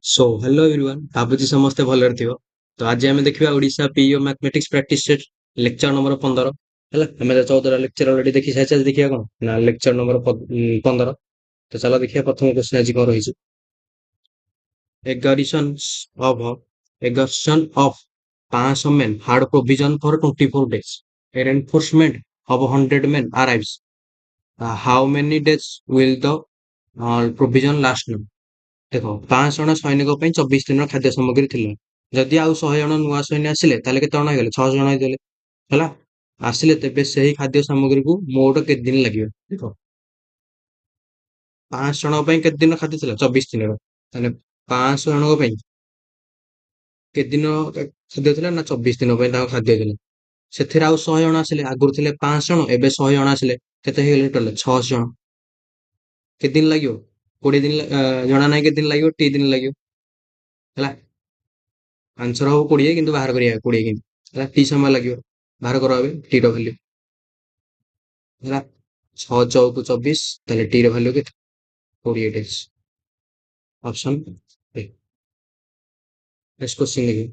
Hello everyone भाବୁଛି ସମସ୍ତେ ଭଲରେ ଥିବ। ତ ଆଜି ଆମେ ଦେଖିବା Odisha PEO mathematics practice set lecture number 15। ହେଲା, ଆମେ ତ 14ଟା ଲେକ୍ଚର ଅଲରେଡି ଦେଖି ସାରିଛେ। ଆଜି ଦେଖିବା କଣ ନା ଲେକ୍ଚର ନମ୍ବର 15। ତ ଚାଲ ଦେଖିବା ପ୍ରଥମ କ୍ୱେଶ୍ଚନ ଆଜି କଣ ରହିଛି। A garrison of 500 men had provision for 24 days. A reinforcement of 100 men arrives. How many days will the provision last now? ଦେଖ, 500 ଜଣ ସୈନିକ ପାଇଁ 24 ଦିନର ଖାଦ୍ୟ ସାମଗ୍ରୀ ଥିଲା। ଯଦି ଆଉ 100 ଜଣ ନୂଆ ସୈନ୍ୟ ଆସିଲେ ତାହେଲେ କେତେ ଜଣ ହେଇଗଲେ? 600 ଜଣ ହେଇଗଲେ। ହେଲା, ଆସିଲେ ତେବେ ସେହି ଖାଦ୍ୟ ସାମଗ୍ରୀକୁ ମୋଟ କେତେ ଦିନ ଲାଗିବ? ଦେଖ, 500 ଜଣଙ୍କ ପାଇଁ କେତେ ଦିନ ଖାଦ୍ୟ ଥିଲା? 24 ଦିନର। ତାହେଲେ 500 ଜଣଙ୍କ ପାଇଁ କେତେ ଦିନ ଖାଦ୍ୟ ଥିଲା ନା 24 ଦିନ ପାଇଁ ତାଙ୍କ ଖାଦ୍ୟ ଥିଲା। ସେଥିରେ ଆଉ 100 ଜଣ ଆସିଲେ। ଆଗରୁ ଥିଲେ 500 ଜଣ, ଏବେ 100 ଜଣ ଆସିଲେ। କେତେ ହେଇଗଲେ ଟୋଟାଲ? 600 ଜଣ। କେତେ ଦିନ ଲାଗିବ? 20 ଦିନ ଜଣା ନାହିଁ କେତେ ଦିନ ଲାଗିବ। ଟି ଦିନ ଲାଗିବ। ହେଲା, ଆନ୍ସର ହବ 20, କିନ୍ତୁ ବାହାର କରିବା 20 କିନ୍ତୁ ହେଲା ଟି ସମୟ ଲାଗିବ। ବାହାର କରା হবে ଟି ର ଭ୍ୟାଲୁ। ହେଲା, 6 ଚଉକୁ 24, ତାହେଲେ ଟି ର ଭ୍ୟାଲୁ କେତେ? 20 ଡେଜ୍। ଅପସନ ଏ। ନେକ୍ସଟ କ୍ୱେଶ୍ଚନ ଦେଖିବେ।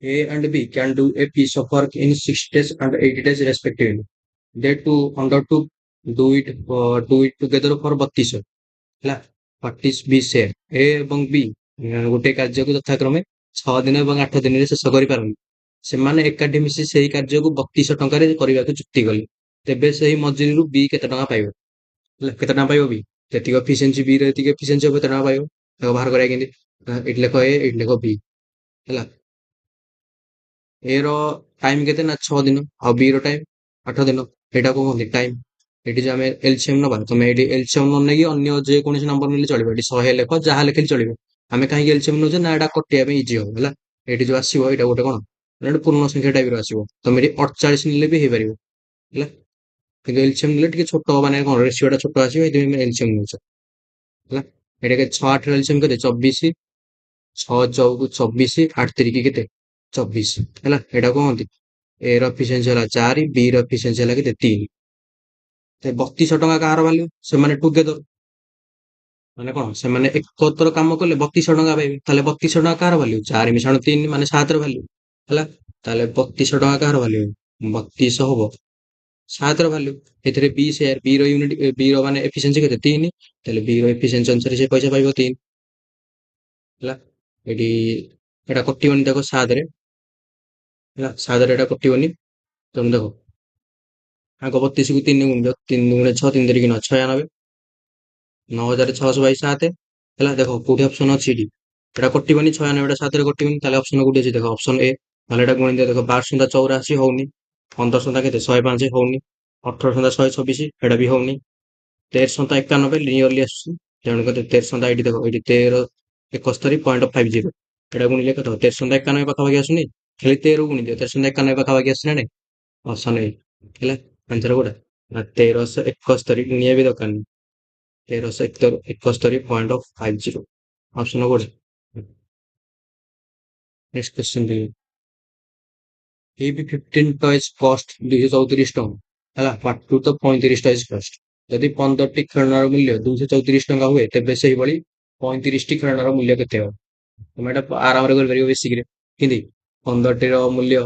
A and B can do a piece of work in 6 days and 8 days respectively. They two undertook do it together for 32। ହେଲା, what is B share? A ଏବଂ B ଗୋଟେ କାର୍ଯ୍ୟକୁ ଯଥାକ୍ରମେ 6 ଦିନ ଏବଂ 8 ଦିନରେ ଶେଷ କରିପାରନ୍ତି। ସେମାନେ ଏକାଠି ମିଶି ସେହି କାର୍ଯ୍ୟକୁ 3200 ଟଙ୍କାରେ କରିବାକୁ ଚୁକ୍ତି କଲେ। ତେବେ ସେହି ମଜୁରୀରୁ B କେତେ ଟଙ୍କା ପାଇବ? ହେଲା, କେତେ ଟଙ୍କା ପାଇବ B? ଯେତିକି ଏଫିସିଏନ୍ସି B ର ଯେତିକି ଏଫିସିଏନ୍ସି ହେବ କେତେ ଟଙ୍କା ପାଇବ? ତାକୁ ବାହାର କରିବା କେମିତି? ଏଇଠି ଲେଖ A, ଏଇଠି ଲେଖ B। ହେଲା, A ର ଟାଇମ କେତେ ନା 6 ଦିନ, ଆଉ B ର ଟାଇମ 8 ଦିନ। ଏଇଟାକୁ କୁହନ୍ତି ଟାଇମ। ଏଠି ଯୋଉ ଆମେ ଏଲସିଏମ ନବା, ତମେ ଏଠି ଏଲସିଏମ ନ ନେଇକି ଅନ୍ୟ ଯେକୌଣସି ନମ୍ବର ନେଲେ ଚଳିବ। ଏଠି 100 ଲେଖ, ଯାହା ଲେଖିଲେ ଚଳିବ। ଆମେ କାହିଁକି ଏଲସିଏମ ନଉଛେ ନା ଏଟା କଟିବା ପାଇଁ ଇଜି ହବ। ହେଲା, ଏଠି ଯୋଉ ଆସିବ ଏଇଟା ଗୋଟେ କଣ, ଗୋଟେ ପୂର୍ଣ୍ଣ ସଂଖ୍ୟା ଟାଇପ ର ଆସିବ। ତମେ ଏଠି 48 ନେଲେ ବି ହେଇପାରିବ। ହେଲା, କିନ୍ତୁ ଏଲସିଏମ ନେଲେ ଟିକେ ଛୋଟ, ମାନେ କଣ ରେସିଓ ଟା ଛୋଟ ଆସିବ, ଏଥିପାଇଁ ଆମେ ଏଲସିଏମ ନଉଛେ। ହେଲା, ଏଇଟା 6 8 ର ଏଲସିଏମ କେତେ? 24। 6 ଚଉକୁ 24, 8 ତିରିକି କେତେ? 24। ହେଲା, ଏଇଟା କହନ୍ତି ଏ ର ଏଫିସିଏନ୍ସି ହେଲା 4, ବି ର ଏଫିସିଏନ୍ସି ହେଲା କେତେ? 3। 3200 ଟଙ୍କା କାହାର ଭାଲ୍ୟୁ? ସେମାନେ ଟୁଗେଦର, ମାନେ କଣ, ସେମାନେ ଏକତ୍ର କାମ କଲେ 3200 ଟଙ୍କା ପାଇବେ। ତାହେଲେ 3200 ଟଙ୍କା କାହାର ଭାଲ୍ୟୁ? 4 ମିଶାଣ 3 ମାନେ 7 ର ଭାଲ୍ୟୁ। ହେଲା, ତାହେଲେ 3200 ଟଙ୍କା କାହାର ଭାଲ୍ୟୁ? 3200 ହବ 7 ର ଭାଲ୍ୟୁ। ଏଥିରେ ବି ସେୟାର, ବି ର ୟୁନିଟ୍, ବି ର ମାନେ ଏଫିସିଏନ୍ସି କେତେ? 3। ତାହେଲେ ବି ର ଏଫିସିଏନ୍ସି ଅନୁସାରେ ସେ ପଇସା ପାଇବ 3। ହେଲା, ଏଠି ଏଟା କଟିବନି ଦେଖ 7 ରେ। ହେଲା, 7 ରେ ଏଟା କଟିବନି। ତମେ ଦେଖ, ଆଗ 32 କୁ 3 ଗୁଣିଦିଅ, 3 ଦୁଗୁଣେ 6, 3 ତିରିକି 9, 96। 9627। ହେଲା, ଦେଖ କୋଉଠି ଅପସନ ଅଛି ଏଠି? ଏଟା କଟିବନି, 96 ଟା 7 ରେ କଟିବନି। ତାହେଲେ ଅପସନ କୋଉଠି ଅଛି? ଦେଖ ଅପସନ ଏ। ତାହେଲେ ଏଟା ଗୁଣିଦିଅ, ଦେଖ 1284 ହଉନି। 15 କେତେ? 105 ହଉନି। 18 126 ଏଟା ବି ହଉନି। 1391 ନିୟରଲି ଆସୁଛି। ତେଣୁ କେତେ? 1300 ଏଇଠି ଦେଖ, ଏଇଠି 1371.50। ଏଟା ଗୁଣିଲେ କେତେ? 1391 ପାଖାପାଖି ଆସୁନି? ଖାଲି 13 ଗୁଣିଦିଅ, 1391 ପାଖାପାଖି ଆସୁଛି ନା ନାଇଁ? ଅପସନ ଏ। ହେଲା, ଆନ୍ସର କୋଉଟା ନା 1371। ଗୁଣିବା ବି ଦରକାର ନାହିଁ। 1371.50। ଅପସନ କୋଉଟା? ନେକ୍ସଟ କ୍ୱେଶ୍ଚନ ଦେଖିବେ। if 15 ଟଏଜ୍ କଷ୍ଟ 234 ଟଙ୍କା, ହେଲା, what to the 35 ଟଏଜ୍ କଷ୍ଟ? ଯଦି 15ଟି ଖେଳନାର ମୂଲ୍ୟ 234 ଟଙ୍କା ହୁଏ, ତେବେ ସେଇଭଳି 35ଟି ଖେଳନାର ମୂଲ୍ୟ କେତେ ହେବ? ତମେ ଏଟା ଆରାମରେ କରିପାରିବ ବେସିକରେ। କେମିତି? 15ଟିର ମୂଲ୍ୟ,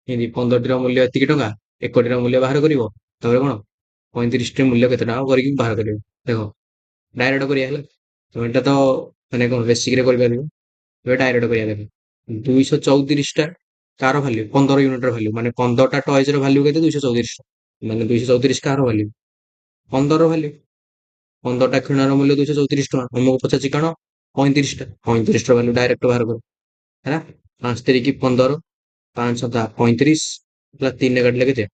କେମିତି 15ଟିର ମୂଲ୍ୟ ଏତିକି ଟଙ୍କା, 1ଟିର ମୂଲ୍ୟ ବାହାର କରିବ। ତାପରେ କଣ, 35ଟି ମୂଲ୍ୟ କେତେ ଟଙ୍କା କରିକି ବାହାର କରିବ। ଦେଖ, ଡାଇରେକ୍ଟ କରିବା। ହେଲା, ତମେ ଏଟା ତ ମାନେ କଣ ବେସିକରେ କରିପାରିବ। ଏବେ ଡାଇରେକ୍ଟ କରିବା। ଦେଖ, 234ଟା କାହାର ଭାଲ୍ୟୁ? 15 ୟୁନିଟ ର ଭାଲ୍ୟୁ, ମାନେ 15ଟା ଟଏଜ ର ଭାଲ୍ୟୁ କେତେ? 234 ଟା। ମାନେ 234 କାହାର ଭାଲ୍ୟୁ? 15 ର ଭାଲ୍ୟୁ। 15ଟା ଖେଳନାର ମୂଲ୍ୟ 234 ଟଙ୍କା। ଆମକୁ ପଚାରୁଛି କଣ? 35ଟା। 35ର ଭାଲ୍ୟୁ ଡାଇରେକ୍ଟ ବାହାର କର। ହେଲା, 5 ତିରିକି 15, 5 ସତା 35। ହେଲା, 3 କାଟିଲେ କେତେ?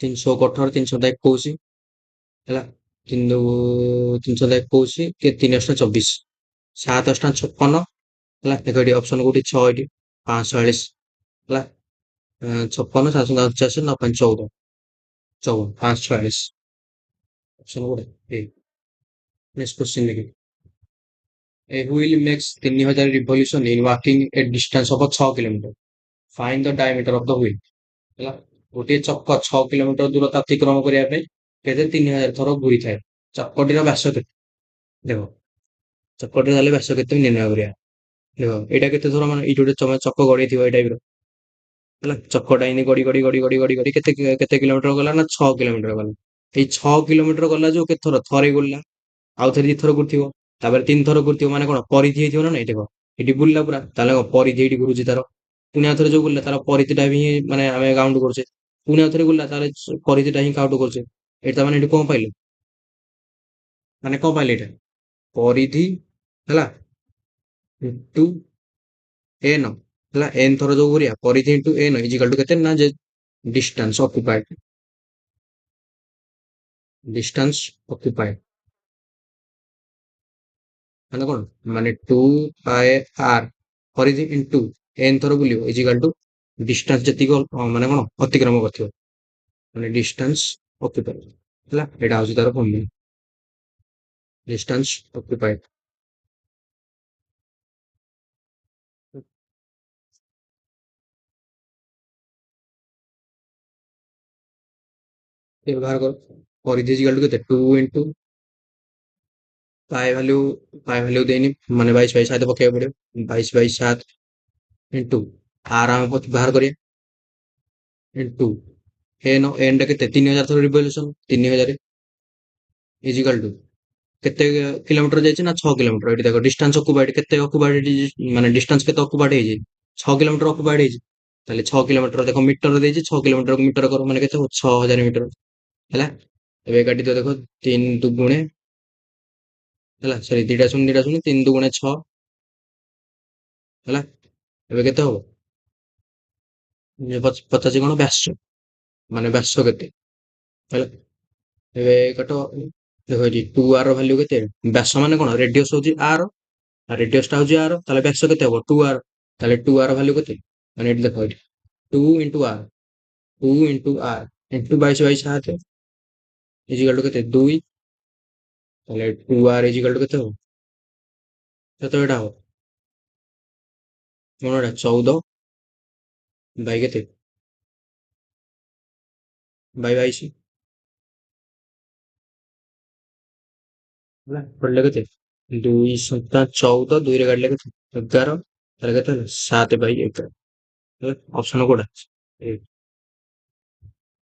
318, 321। ହେଲା, 321 କି 3 ଅଷ୍ଟା 24, 7 ଅଷ୍ଟା 56। ହେଲା, ଦେଖ ଏଠି ଅପସନ କୋଉଠି? 6 ଏଠି 546। ହେଲା, 56, 749, 9 5 14, 54, 546। ଅପସନ କୋଉଟା? ଏ। ନେକ୍ସଟ କ୍ୱେଶ୍ଚନ ଦେଖି। A wheel makes 3000 revolution in walking a distance of 6 kilometre. Find the diameter of the wheel। ହେଲା, ଗୋଟିଏ ଚକ 6 କିଲୋମିଟର ଦୂରତା ଅତିକ୍ରମ କରିବା ପାଇଁ କେତେ 3000 ଥର ଘୁରିଥାଏ? ଚକଟିର ବ୍ୟାସ କେତେ? ଦେଖ, ଚକଟିରେ ତାହେଲେ ବ୍ୟାସ କେତେ ନିର୍ଣ୍ଣୟ କରିବା। ଦେଖ ଏଇଟା କେତେ ଥର ମାନେ ଏଇଠି ଗୋଟେ ଚକ ଗଡେଇ ଥିବ ଏଇ ଟାଇପର ହେଲା, ଚକଟା ଏମିତି ଗଡି ଗଡି ଗଡି ଗଡି ଗଡି ଗଡି କେତେ କିଲୋମିଟର ଗଲା ନା 6 କିଲୋମିଟର ଗଲା। ଏଇ 6 କିଲୋମିଟର ଗଲା ଯୋଉ କେତେ ଥର ଥରେ ଗୁଳିଲା, ଆଉ ଥରେ ଦି ଥର ଘୁରିଥିବ, ତାପରେ 3 ଥର ଘୁରିଥିବ, ମାନେ କଣ ପରିଧି ହେଇଥିବ ନା ନାଇଁ। ଦେଖ ଏଠି ବୁଲିଲା ପୁରା, ତାହେଲେ କଣ ପରିଧି ଏଇଠି ଘୁରୁଛି ତାର। ପୁଣି ଆଉ ଥରେ ଯୋଉ ବୁଲିଲା ତାର ପରିଧିଟା ବି ମାନେ ଆମେ କାଉଣ୍ଟ କରୁଛେ। ପୁଣି ଆଉ ଥରେ ବୁଲିଲା ତାହେଲେ ପରିଧିଟା ହିଁ କାଉଣ୍ଟ କରୁଛେ। ଏଇଟା ମାନେ ଏଠି କଣ ପାଇଲେ, ମାନେ କଣ ପାଇଲେ ଏଇଟା ପରିଧି ହେଲା ଇଣ୍ଟୁ ଏନ ହେଲା, ଏନ ଥର ଯୋଉ କରିବା ପରିଧି ଇଣ୍ଟୁ ଏନ ଇଜିକାଲ ଟୁ କେତେ ନା ଯେ ଡିଷ୍ଟାନ୍ସ ଅକ୍ୟୁପାଏଡ, ଡିଷ୍ଟାନ୍ସ ଅକ୍ୟୁପାଏଡ ମାନେ କଣ, ମାନେ 2 ପାଏ r ପରିଧି ଇଣ୍ଟୁ n ଥର ବୁଲିବ ଇଜିକାଲ ଟୁ ଡିଷ୍ଟାନ୍ସ ଯେତିକି ମାନେ କଣ ଅତିକ୍ରମ କରିଥିବ, ମାନେ ଡିଷ୍ଟାନ୍ସ ଅକ୍ୟୁପାଏଡ ହେଲା। ଏଇଟା ହଉଛି ତାର ଫର୍ମୁଲା, ଡିଷ୍ଟାନ୍ସ ଅକ୍ୟୁପାଏଡ। ବ୍ୟବହାର କର, ପରିଧି ଇଜିକାଲ ଟୁ କେତେ 2 ଇଣ୍ଟୁ ପାଏ ଭ୍ୟାଲ୍ୟୁ ଦେଇନି, ମାନେ 22/7 ପକେଇବାକୁ ପଡିବ, 22/7 ଇଣ୍ଟୁ r ଆମେ ବାହାର କରିବା ଇଣ୍ଟୁ ଏନ୍ ଟା କେତେ 3000 ଥର ରିଭଲ୍ୟୁସନ, 3000 ଇଜିକାଲ ଟୁ କେତେ କିଲୋମିଟର ଯାଇଛି ନା 6 କିଲୋମିଟର। ଏଠି ଦେଖ ଡିଷ୍ଟାନ୍ସ ଅକ୍ୟୁପାଇଡ କେତେ ଅକ୍ୟୁପାଇଡ, ମାନେ ଡିଷ୍ଟାନ୍ସ କେତେ ଅକ୍ୟୁପାଇଡ ହେଇଛି 6 କିଲୋମିଟର ଅକ୍ୟୁପାଇଡ ହେଇଛି। ତାହେଲେ 6 କିଲୋମିଟର ଦେଖ ମିଟର ଦେଇଛି, 6 କିଲୋମିଟର ମିଟର କର ମାନେ କେତେ 6000 ମିଟର ହେଲା। ଏବେ କାଟି ଦିଅ, ଦେଖ 3 ଦୁଗୁଣେ ହେଲା, ସରି ଦିଟା ଶୂନ 3 ଦୁଗୁଣେ 6 ହେଲା। ଏବେ କେତେ ହବ, ପଚାଶ କଣ ବ୍ୟାସ, ମାନେ ବ୍ୟାସ କେତେ ହେଲା। ଏବେ କାଟ, ଦେଖ ଏଠି 2r ଭ୍ୟାଲ୍ୟୁ କେତେ, ବ୍ୟାସ ମାନେ କଣ ରେଡିୟସ ହଉଛି r, ରେଡିୟସ ଟା ହଉଛି r, ତାହେଲେ ବ୍ୟାସ କେତେ ହବ 2r, ତାହେଲେ 2r ଭ୍ୟାଲ୍ୟୁ କେତେ, ମାନେ ଏଠି ଦେଖ ଏଠି 2 into r, 2 into r into 22/7 is equal to କେତେ 2, ତାହେଲେ 2r ଇଜିକାଲ ଟୁ କେତେ ହବ, କେତେ ଏଟା ହବ କଣ ଏଟା 14 ବାଇ କେତେ ବାଇ 22 ହେଲା, ପଡିଲେ କେତେ 2 7 14, 2 ରେ କାଟିଲେ କେତେ 11, ତାହେଲେ କେତେ ହେଲା 7/11 ହେଲା। ଅପସନ କୋଉଟା ଏ,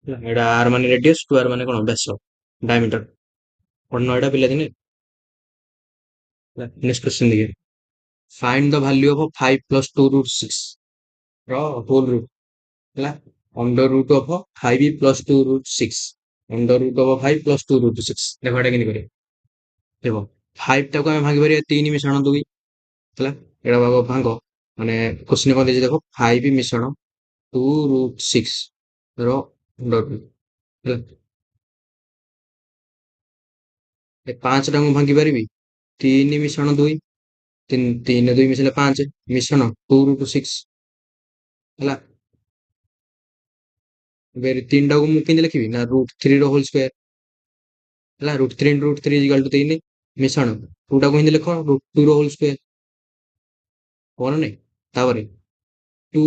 ହେଲା। ଏଇଟା r ମାନେ ରେଡିୟସ, 2r ମାନେ କଣ ବ୍ୟାସ ଡାଇମିଟର, ପଢିନ ଏଇଟା ପିଲାଦିନେ ହେଲା। ନେକ୍ସଟ କ୍ୱେଶ୍ଚନ ଦେଖିଆ, find the value of 5 plus 2 root 6 ର whole root ହେଲା, under root of 5 plus 2 root 6, under root of 5 plus 2 root 6। ଦେଖ ଏଟା କେମିତି କରିବା, ଦେଖ 5 ଟାକୁ ଆମେ ଭାଙ୍ଗି ପାରିବା 3 ମିଶାଣ 2 ହେଲା। ଏଟା ଭାଙ୍ଗ, ମାନେ କୋଶ୍ଚିନ କଣ ଦେଇଛି ଦେଖ 5 ମିଶାଣ 2 root 6 ର under root ହେଲା। ଏ 5 ଟା ମୁଁ ଭାଙ୍ଗି ପାରିବି 3 ମିଶାଣ 2, 3 2 ମିଶିଲେ 5 ମିଶାଣ 2 root 6 ହେଲା। ଏବେ 3 ଟାକୁ ମୁଁ କେମିତି ଲେଖିବି ନା √3 ର ହୋଲ ସ୍କୋୟାର ହେଲା, √3 into √3 ଇଜିକାଲ ଟୁ 3 ମିଶାଣ 2 ଟାକୁ କେମିତି ଲେଖ √2 ର ହୋଲ ସ୍କୋୟାର, ହବ ନା ନାଇଁ। ତାପରେ 2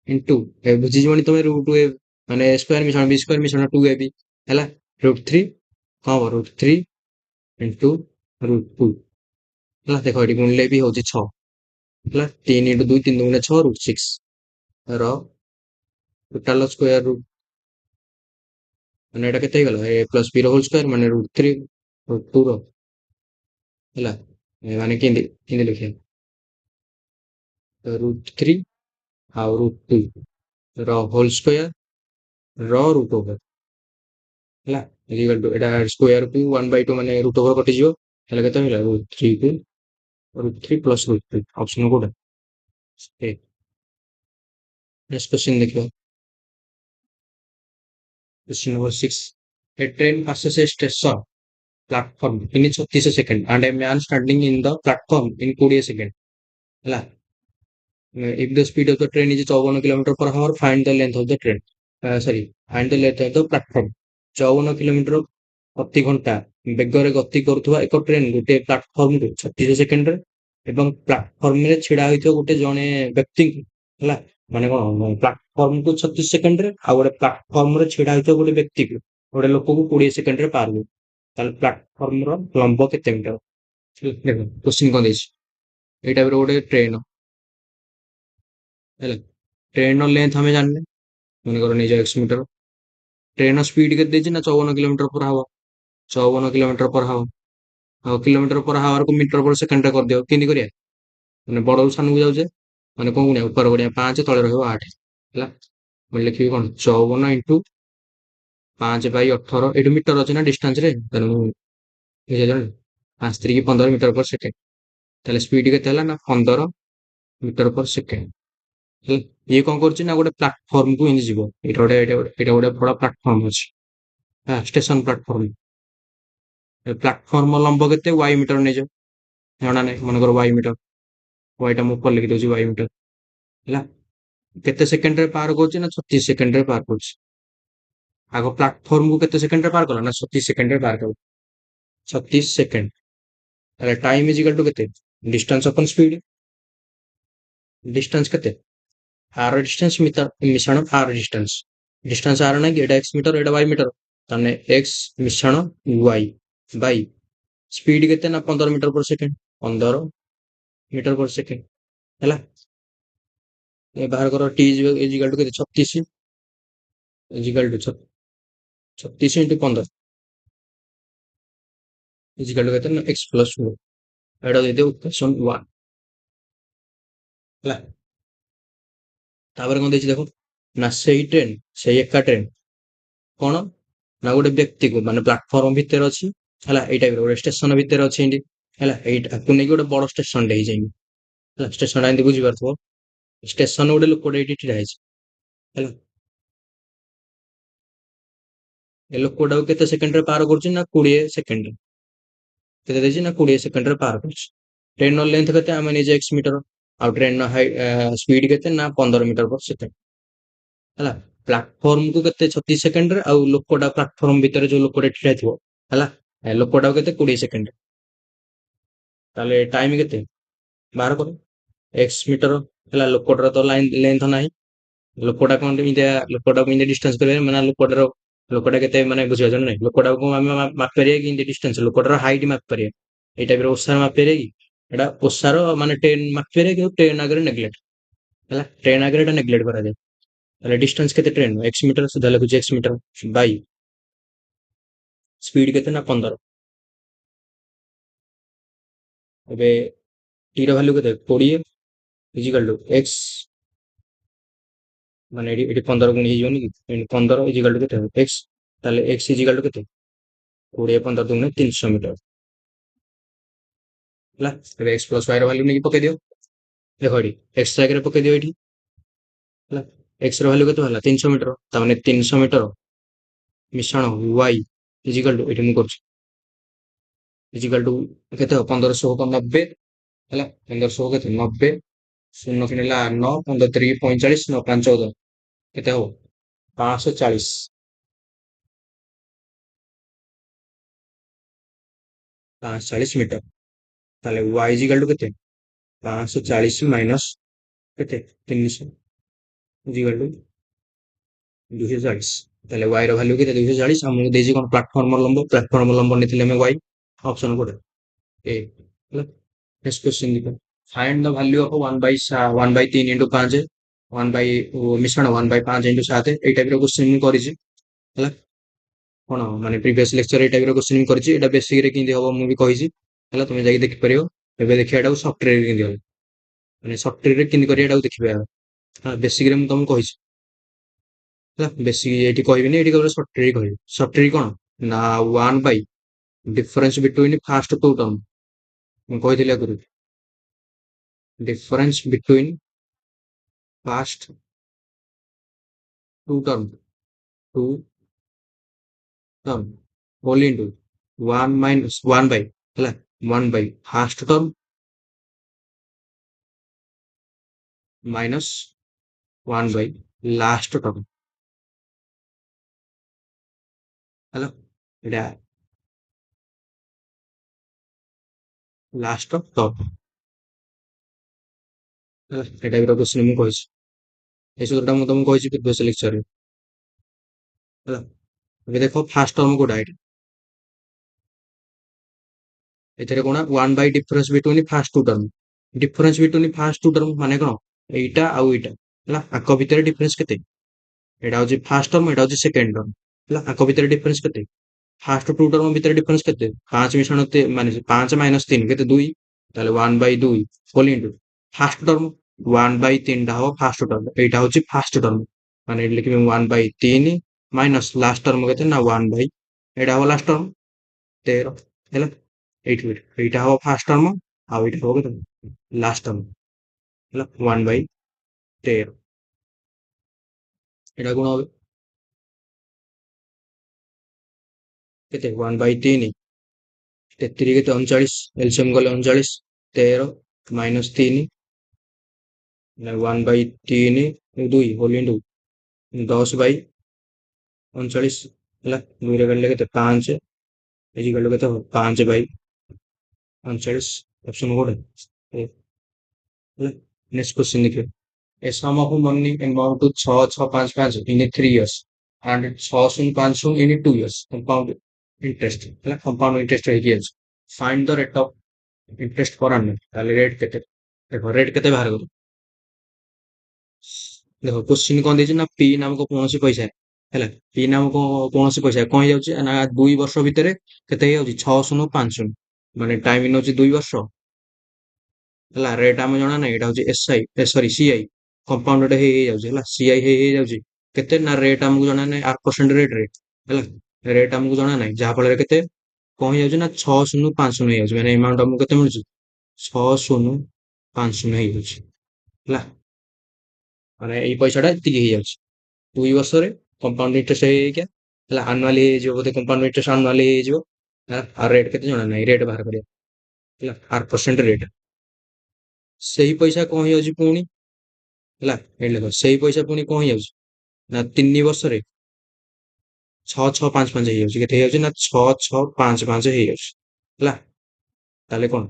ଇଣ୍ଟୁ ବୁଝିଯିବନି ତମେ ରୁଟ ଏ ମାନେ ସ୍କୋୟାର ମିଶାଣ ବି ସ୍କୋୟାର ମିଶାଣ 2ab ହେଲା, √3 କଣ ହବ √3 ଇଣ୍ଟୁ √2 ହେଲା। ଦେଖ ଏଠି ଗୁଣିଲେ ବି ହଉଛି 6 ହେଲା, 3 ଇଣ୍ଟୁ 2 3 ଦୁଗୁଣେ 6 √6 ର ଟୋଟାଲ ସ୍କୋୟାର ରୁଟ, ମାନେ ଏଇଟା କେତେ ହେଇଗଲା a ପ୍ଲସ b ର ହୋଲ ସ୍କୋୟାର ମାନେ √3 √2 ର ହେଲା। ମାନେ କେମିତି କେମିତି ଲେଖିବା √3 ଆଉ √2 ର ହୋଲ ସ୍କୋୟାର ର ରୁଟ ଓଭର ହେଲା, ଇଜିକାଲ ଟୁ ଏଟା ସ୍କୋୟାର କୁ 1/2 ମାନେ ରୁଟ ଓଭର କଟିଯିବ, ହେଲେ କେତେ ହେଲା √3 କୁ √3 ପ୍ଲସ √3 ଅପସନ କୋଉଟା ଏ। ନେକ୍ସଟ କ୍ୱେଶ୍ଚନ ଦେଖିବା, question number 6, a train passes a station platform in 36 seconds and a man standing in the platform in 20 seconds ହେଲା। if the speed of the train is 54 kilometer per hour, find the length of the train, sorry, find the length of the platform। 54 kilometre ପ୍ରତି ଘଣ୍ଟା ବେଗରେ ଗତି କରୁଥିବା ଏକ train ଗୋଟେ ପ୍ଲାଟଫର୍ମରୁ 36 ସେକେଣ୍ଡରେ ଏବଂ ପ୍ଲାଟଫର୍ମରେ ଛିଡା ହୋଇଥିବା ଗୋଟେ ଜଣେ ବ୍ୟକ୍ତିଙ୍କୁ ହେଲା, ମାନେ କଣ ପ୍ଲାଟଫର୍ମକୁ 36 ସେକେଣ୍ଡରେ ଆଉ ଗୋଟେ ପ୍ଲାଟଫର୍ମରେ ଛିଡା ହୋଇଥିବା ଗୋଟେ ବ୍ୟକ୍ତିକୁ ଗୋଟେ ଲୋକକୁ 20 ସେକେଣ୍ଡରେ ପାର ହୁଏ, ତାହେଲେ ପ୍ଲାଟଫର୍ମର ଲମ୍ବ କେତେ ମିଟର। ଦେଖ କୋଶ୍ଚିନ୍ କଣ ଦେଇଛି, ଏଇ ଟାଇପର ଗୋଟେ ଟ୍ରେନ ହେଲା। ଟ୍ରେନର ଲେନ୍ଥ ଆମେ ଜାଣିନେ, ମନେକର ନେଇଯାଅ ଏକ୍ସ ମିଟର। ଟ୍ରେନର ସ୍ପିଡ କେତେ ଦେଇଛି ନା 54 କିଲୋମିଟର ପର ହାୱାର। 54 କିଲୋମିଟର ପର ହାୱାର। ଆଉ କିଲୋମିଟର ପର ହାୱାରକୁ ମିଟର ପର ସେକେଣ୍ଡରେ କରିଦିଅ, କେମିତି କରିବା? ମାନେ ବଡରୁ ସାନକୁ ଯାଉଛେ, ମାନେ କଣ ଗୁଣିଆ, ଉପର ଗୁଣିଆ 5, ତଳେ ରହିବ 8 ହେଲା। ମୁଁ ଲେଖିବି କଣ, 54 ଇଣ୍ଟୁ 5/18। ଏଇଠୁ ମିଟର ଅଛି ନା ଡିଷ୍ଟାନ୍ସରେ, ତେଣୁ ବୁଝିପାରିଲ, 5 3 15 ମିଟର ପର ସେକେଣ୍ଡ। ତାହେଲେ ସ୍ପିଡ କେତେ ହେଲା ନା 15 ମିଟର ପର ସେକେଣ୍ଡ ହେଲା। ଇଏ କଣ କରୁଛି ନା ଗୋଟେ ପ୍ଲାଟଫର୍ମକୁ ଏମିତି ଯିବ। ଏଇଟା ଗୋଟେ ବଡ ପ୍ଲାଟଫର୍ମ ଅଛି, ଷ୍ଟେସନ ପ୍ଲାଟଫର୍ମ। ପ୍ଲାଟଫର୍ମ ଲମ୍ବ କେତେ, ୱାଇ ମିଟର ନେଇଯାଅ। ଜଣା ନାହିଁ, ମନେକର ୱାଇ ମିଟର। ୱାଇଟା ମୁଁ ଉପରେ ଲେଖି ଦଉଛି, ୱାଇ ମିଟର ହେଲା। କେତେ ସେକେଣ୍ଡରେ ପାର କରୁଛି ନା 36 ସେକେଣ୍ଡରେ ପାର କରୁଛି। ଆଗ ପ୍ଲାଟଫର୍ମକୁ କେତେ ସେକେଣ୍ଡରେ ପାର କଲା ନା 36 ସେକେଣ୍ଡରେ ପାର କଲା। 36 ସେକେଣ୍ଡ। ତାହେଲେ ଟାଇମ ଇଜିକାଲ ଟୁ କେତେ, ଡିଷ୍ଟାନ୍ସ ଅପନ ସ୍ପିଡ। ଡିଷ୍ଟାନ୍ସ କେତେ, ଆର ଡିଷ୍ଟାନ୍ସ ମିଶାଣ ଆର ଡିଷ୍ଟାନ୍ସ। ଡିଷ୍ଟାନ୍ସ ଆର ନାହିଁ କି, ଏଟା ଏକ୍ସ ମିଟର, ଏଟା ୱାଇ ମିଟର। ତାହେଲେ ଏକ୍ସ ମିଶାଣ ୱାଇ ବାଇ ସ୍ପିଡ କେତେ ନା 15 ମିଟର ପର ସେକେଣ୍ଡ। 15 ମିଟର ପର ସେକେଣ୍ଡ ହେଲା। ଏ ବାହାର କର, ଟି ଇଜିକାଲ ଟୁ କେତେ, 36 ଇଜିକାଲ ଟୁ 36 ଇଣ୍ଟୁ 15 ଇଜିକାଲ ଟୁ କେତେ ନା ଏକ୍ସ ପ୍ଲସ 1। ଏଇଟା ଦେଇଦେବୁ ଇକ୍ୱେସନ 1 ହେଲା। ତାପରେ କଣ ଦେଇଛି ଦେଖ, ନା ସେଇ ଟ୍ରେନ, ସେଇ ଏକା ଟ୍ରେନ କଣ ନା ଗୋଟେ ବ୍ୟକ୍ତିକୁ, ମାନେ ପ୍ଲାଟଫର୍ମ ଭିତରେ ଅଛି ହେଲା, ଏଇ ଟାଇପର ଗୋଟେ ଷ୍ଟେସନ ଭିତରେ ଅଛି ଏମିତି ହେଲା। ଏଇଟାକୁ ନେଇକି ଗୋଟେ ବଡ ଷ୍ଟେସନଟେ ହେଇଛି ଏମିତି ହେଲା। ଷ୍ଟେସନଟା ଏମିତି ବୁଝିପାରୁଥିବ, ଷ୍ଟେସନ ଗୋଟେ ଲୋକଟେ ଏଇଠି ଛିଡା ହେଇଛି ହେଲା। ଏ ଲୋକଟାକୁ କେତେ ସେକେଣ୍ଡରେ ପାର କରୁଛି ନା 20 ସେକେଣ୍ଡ। କେତେ ଦେଇଛି ନା 20 ସେକେଣ୍ଡରେ ପାର କରୁଛି। ଟ୍ରେନର ଲେନ୍ଥ କେତେ, ଆମେ ନେଇଛେ ଏକ୍ସ ମିଟର। ଆଉ ଟ୍ରେନର ସ୍ପିଡ କେତେ ନା 15 ମିଟର ପର ସେକେଣ୍ଡ ହେଲା। ପ୍ଲାଟଫର୍ମକୁ କେତେ 36 ସେକେଣ୍ଡରେ, ଆଉ ଲୋକଟା ପ୍ଲାଟଫର୍ମ ଭିତରେ ଯୋଉ ଲୋକଟା ଠିଆ ଥିବ ହେଲା, ଲୋକଟାକୁ କେତେ 20 ସେକେଣ୍ଡ। ତାହେଲେ ଟାଇମ କେତେ ବାହାର କର, ଏକ୍ସ ମିଟର ହେଲା। ଲୋକଟାର ତ ଲାଇନ ଲେନ୍ଥ ନାହିଁ, ଲୋକଟା କଣ ଏମିତିଆ, ଲୋକଟାକୁ ଏମିତି ଡିଷ୍ଟାନ୍ସ କରିବା ମାନେ ଲୋକଟା କେତେ ମାନେ ବୁଝିପାରୁଛ ନା ନାହିଁ। ଲୋକଟାକୁ ଆମେ ମାପି ପାରିବା କି ଏମିତି ଡିଷ୍ଟାନ୍ସ, ଲୋକଟାର ହାଇଟ୍ ମାପି ପାରିବା। ଏଇ ଟାଇପର ଓସାର ମାପି ପାରିବା କି, ଏଟା ଓସାର ମାନେ ଟେନ୍ ମାପି ପାରିବା, କିନ୍ତୁ ଟେନ୍ ଆଗରେ ନେଗଲେକ୍ଟ ହେଲା। ଟେନ୍ ଆଗରେ ଏଟା ନେଗଲେକ୍ଟ କରାଯାଏ। ତାହେଲେ ଡିଷ୍ଟାନ୍ସ କେତେ, ଟ୍ରେନ ଏକ୍ସ ମିଟର, ସିଧା ଲେଖୁଛି ଏକ୍ସ ମିଟର ବାଇ ସ୍ପିଡ କେତେ ନା 15। ଏବେ ଟି ର ଭାଲ୍ୟୁ କେତେ, 20 ଇଜିକାଲ ଟୁ ଏକ୍ସ, ମାନେ ଏଠି 15 ଗୁଣି ହେଇଯିବନି କି, 15 ଇଜିକାଲ ଟୁ କେତେ ହେବ ଏକ୍ସ। ତାହେଲେ ଏକ୍ସ ଇଜିକାଲ ଟୁ କେତେ, 20 15 ଦୁଗୁଣେ 300 ମିଟର ହେଲା। ଏବେ ଏକ୍ସ ପ୍ଲସ ୱାଇ ର ଭାଲ୍ୟୁ ନେଇକି ପକେଇ ଦିଅ। ଦେଖ ଏଠି ଏକ୍ସ ଜାଗାରେ ପକେଇ ଦିଅ ଏଠି ହେଲା। ଏକ୍ସ ର ଭାଲ୍ୟୁ କେତେ ହେଲା, 300 ମିଟର। ତାମାନେ 300 ମିଟର ମିଶାଣ ୱାଇ ଇଜିକାଲ ଟୁ, ଏଠି ମୁଁ କରୁଛି ଇଜିକାଲ ଟୁ କେତେ ହବ, 1590 ହେଲା। 1500 କେତେ 90, ଶୂନ କିଣିଲା 9, 15 3 45, 9 5 14, କେତେ ହବ 540। 540 ମିଟର। ତାହେଲେ y ଇଜିକାଲ ଟୁ କେତେ, 540 ମାଇନସ କେତେ 300 ଇଜିକାଲ ଟୁ 240। ତାହେଲେ y ର ଭାଲ୍ୟୁ କେତେ, 240। ଆମକୁ ଦେଇଛି କଣ, ପ୍ଲାଟଫର୍ମ ଲମ୍ବ। ପ୍ଲାଟଫର୍ମ ଲମ୍ବ ନେଇଥିଲେ ଆମେ y, ଅପସନ କୋଉଟା ଏ ହେଲା। ନେକ୍ସଟ କ୍ୱେଶ୍ଚନ ଦେଖିବା, find the value of 1/3 into 5, 1 Bai ମିଶ୍ରଣ 1/5 ଇଣ୍ଟୁ 7। ଏଇ ଟାଇପର କ୍ୱେଶ୍ଚନ ମୁଁ କରିଛି ହେଲା। କଣ ମାନେ ପ୍ରିଭିୟସ ଲେକ୍ଚର ଏଇ ଟାଇପର କ୍ୱେଶ୍ଚନ ମୁଁ କରିଛି। ଏଇଟା ବେସିକରେ କେମିତି ହବ ମୁଁ ବି କହିଛି ହେଲା, ତମେ ଯାଇକି ଦେଖିପାରିବ। ଏବେ ଦେଖିବା ଏଟାକୁ ସଫ୍ଟୱେରରେ କେମିତି ହବ, ମାନେ ସଫ୍ଟୱେରରେ କେମିତି କରିବା ଏଟାକୁ ଦେଖିବା ହେଲା। ବେସିକରେ ମୁଁ ତମକୁ କହିଛି ହେଲା। ବେଶୀ ଏଇଠି କହିବିନି, ଏଇଠି କେବଳ ସଫ୍ଟୱେର କହିବି। ସଫ୍ଟୱେର କଣ ନା 1 by difference between first two term. ମୁଁ କହିଥିଲି ଆଗରୁ, difference between first two term, two term whole into 1 minus 1 by ହେଲା, 1 by first term minus 1 by last term ହେଲା। ଏଇଟା ଲାଷ୍ଟ ଟର୍ମ ହେଲା। ଏଇଟା ବି କ୍ୱେଶ୍ଚନ ମୁଁ କହିଛି, এই ସୂତ୍ରଟା ମୁଁ ତମକୁ କହିଛି ପ୍ରିଭିୟସ ଲେକ୍ଚରରେ ହେଲା। ଏବେ ଦେଖ ଫାଷ୍ଟ ଟର୍ମ କୋଉଟା, ଏଇଟା ଏଥିରେ କଣ 1 by difference between first two term. Difference between first two term ମାନେ କଣ, ଏଇଟା ଆଉ ଏଇଟା ହେଲା, ଆଙ୍କ ଭିତରେ ଡିଫରେନ୍ସ କେତେ, ଏଇଟା ହଉଛି ଫାର୍ଷ୍ଟ ଟର୍ମ, ଏଇଟା ହଉଛି ସେକେଣ୍ଡ ଟର୍ମ ହେଲା, ଆଙ୍କ ଭିତରେ ଡିଫରେନ୍ସ କେତେ, ଫାର୍ଷ୍ଟ ଟୁ ଟର୍ମ ଭିତରେ ଡିଫରେନ୍ସ କେତେ, 5 ମିଶାଣ ମାନେ 5 ମାଇନସ୍ 3 କେତେ 2, ତାହେଲେ 1 by 2 whole into first term 1 by 3ଟା ହବ ଫାର୍ଷ୍ଟ ଟର୍ମ, ଏଇଟା ହଉଛି ଫାର୍ଷ୍ଟ ଟର୍ମ, ମାନେ ଏଠି ଲେଖିବେ 1 ବାଇ 3 ମାଇନସ୍ ଲାଷ୍ଟ ଟର୍ମ କେତେ ନା 1 ବାଇ, ଏଇଟା ହବ ଲାଷ୍ଟ ଟର୍ମ 13 ହେଲା, ଏଇଠି ଏଇଟା ହବ ଫାର୍ଷ୍ଟ ଟର୍ମ ଆଉ ଏଇଟା ହବ କେତେ ଲାଷ୍ଟ ଟର୍ମ ହେଲା 1 ବାଇ 13, ଏଇଟା ଗୁଣ হবে କେତେ 1 ବାଇ 3 33 କେତେ 39, ଏଲସିଏମ ଗଲେ 39, 13 minus 3 1 by 3 2 whole into 10 by 39 ହେଲା, 2ରେ କାଟିଲେ କେତେ 5, ଏଠି କାଟିଲେ କେତେ ହବ 5 ବାଇ 39, ଅପସନ କୋଉଟା ଏ ହେଲା। ନେକ୍ସଟ କ୍ୱେଶ୍ଚନ ଦେଖିବା, a sum of money amount to 6655 in 3 years and 6050 in 2 years compound interest ହେଲା, compound interest ହେଇକି ଅଛି, find the rate of interest per annum, ତାହେଲେ ରେଟ୍ କେତେ, ଦେଖ ରେଟ୍ କେତେ ବାହାର କର, ଦେଖ କୋଶ୍ଚିନ୍ କଣ ଦେଇଛି ନା ପି ନାମକ କୌଣସି ପଇସା ହେଲା, ପି ନାମକ କୌଣସି ପଇସା କଣ ହେଇଯାଉଛି ନା 2 ବର୍ଷ ଭିତରେ କେତେ ହେଇଯାଉଛି 6050, ମାନେ ଟାଇମ ନଉଛି 2 ବର୍ଷ ହେଲା, ରେଟ୍ ଆମେ ଜଣା ନାହିଁ, ଏଇଟା ହଉଛି ଏସ୍ଆଇ ସରି ସିଆଇ, କମ୍ପାଉଣ୍ଡ ହେଇ ହେଇଯାଉଛି ହେଲା, ସିଆଇ ହେଇ ହେଇଯାଉଛି କେତେ ନା ରେଟ୍ ଆମକୁ ଜଣା ନାହିଁ 8% ରେଟ୍ ରେ ହେଲା, ରେଟ୍ ଆମକୁ ଜଣା ନାହିଁ, ଯାହା ଫଳରେ କେତେ କଣ ହେଇଯାଉଛି ନା 6050 ହେଇଯାଉଛି, ମାନେ ଏମାଉଣ୍ଟ ଆମକୁ କେତେ ମିଳୁଛି 6050 ହେଇଯାଉଛି ହେଲା, ମାନେ ଏଇ ପଇସା ଟା ଏତିକି ହେଇଯାଉଛି 2 ବର୍ଷରେ କମ୍ପାଉଣ୍ଡ ଇଣ୍ଟରେଷ୍ଟ ହେଇକା ହେଲା, ଆନୁଆଲି ହେଇଯିବ ବୋଧେ କମ୍ପାଉଣ୍ଡ ଇଣ୍ଟରେଷ୍ଟ ଆନୁଆଲି ହେଇଯିବ ହେଲା, ଆଉ ରେଟ୍ କେତେ ଜଣା ନାହିଁ, ରେଟ୍ ବାହାର କରିବା ହେଲା 8% ରେଟ୍, ସେଇ ପଇସା କଣ ହେଇଯାଉଛି ପୁଣି ହେଲା, ଏଇ ଦେଖ ସେଇ ପଇସା ପୁଣି କଣ ହେଇଯାଉଛି ନା 3 ବର୍ଷରେ 6655 ହେଇଯାଉଛି, କେତେ ହେଇଯାଉଛି ନା 6655 ହେଇଯାଉଛି ହେଲା, ତାହେଲେ କଣ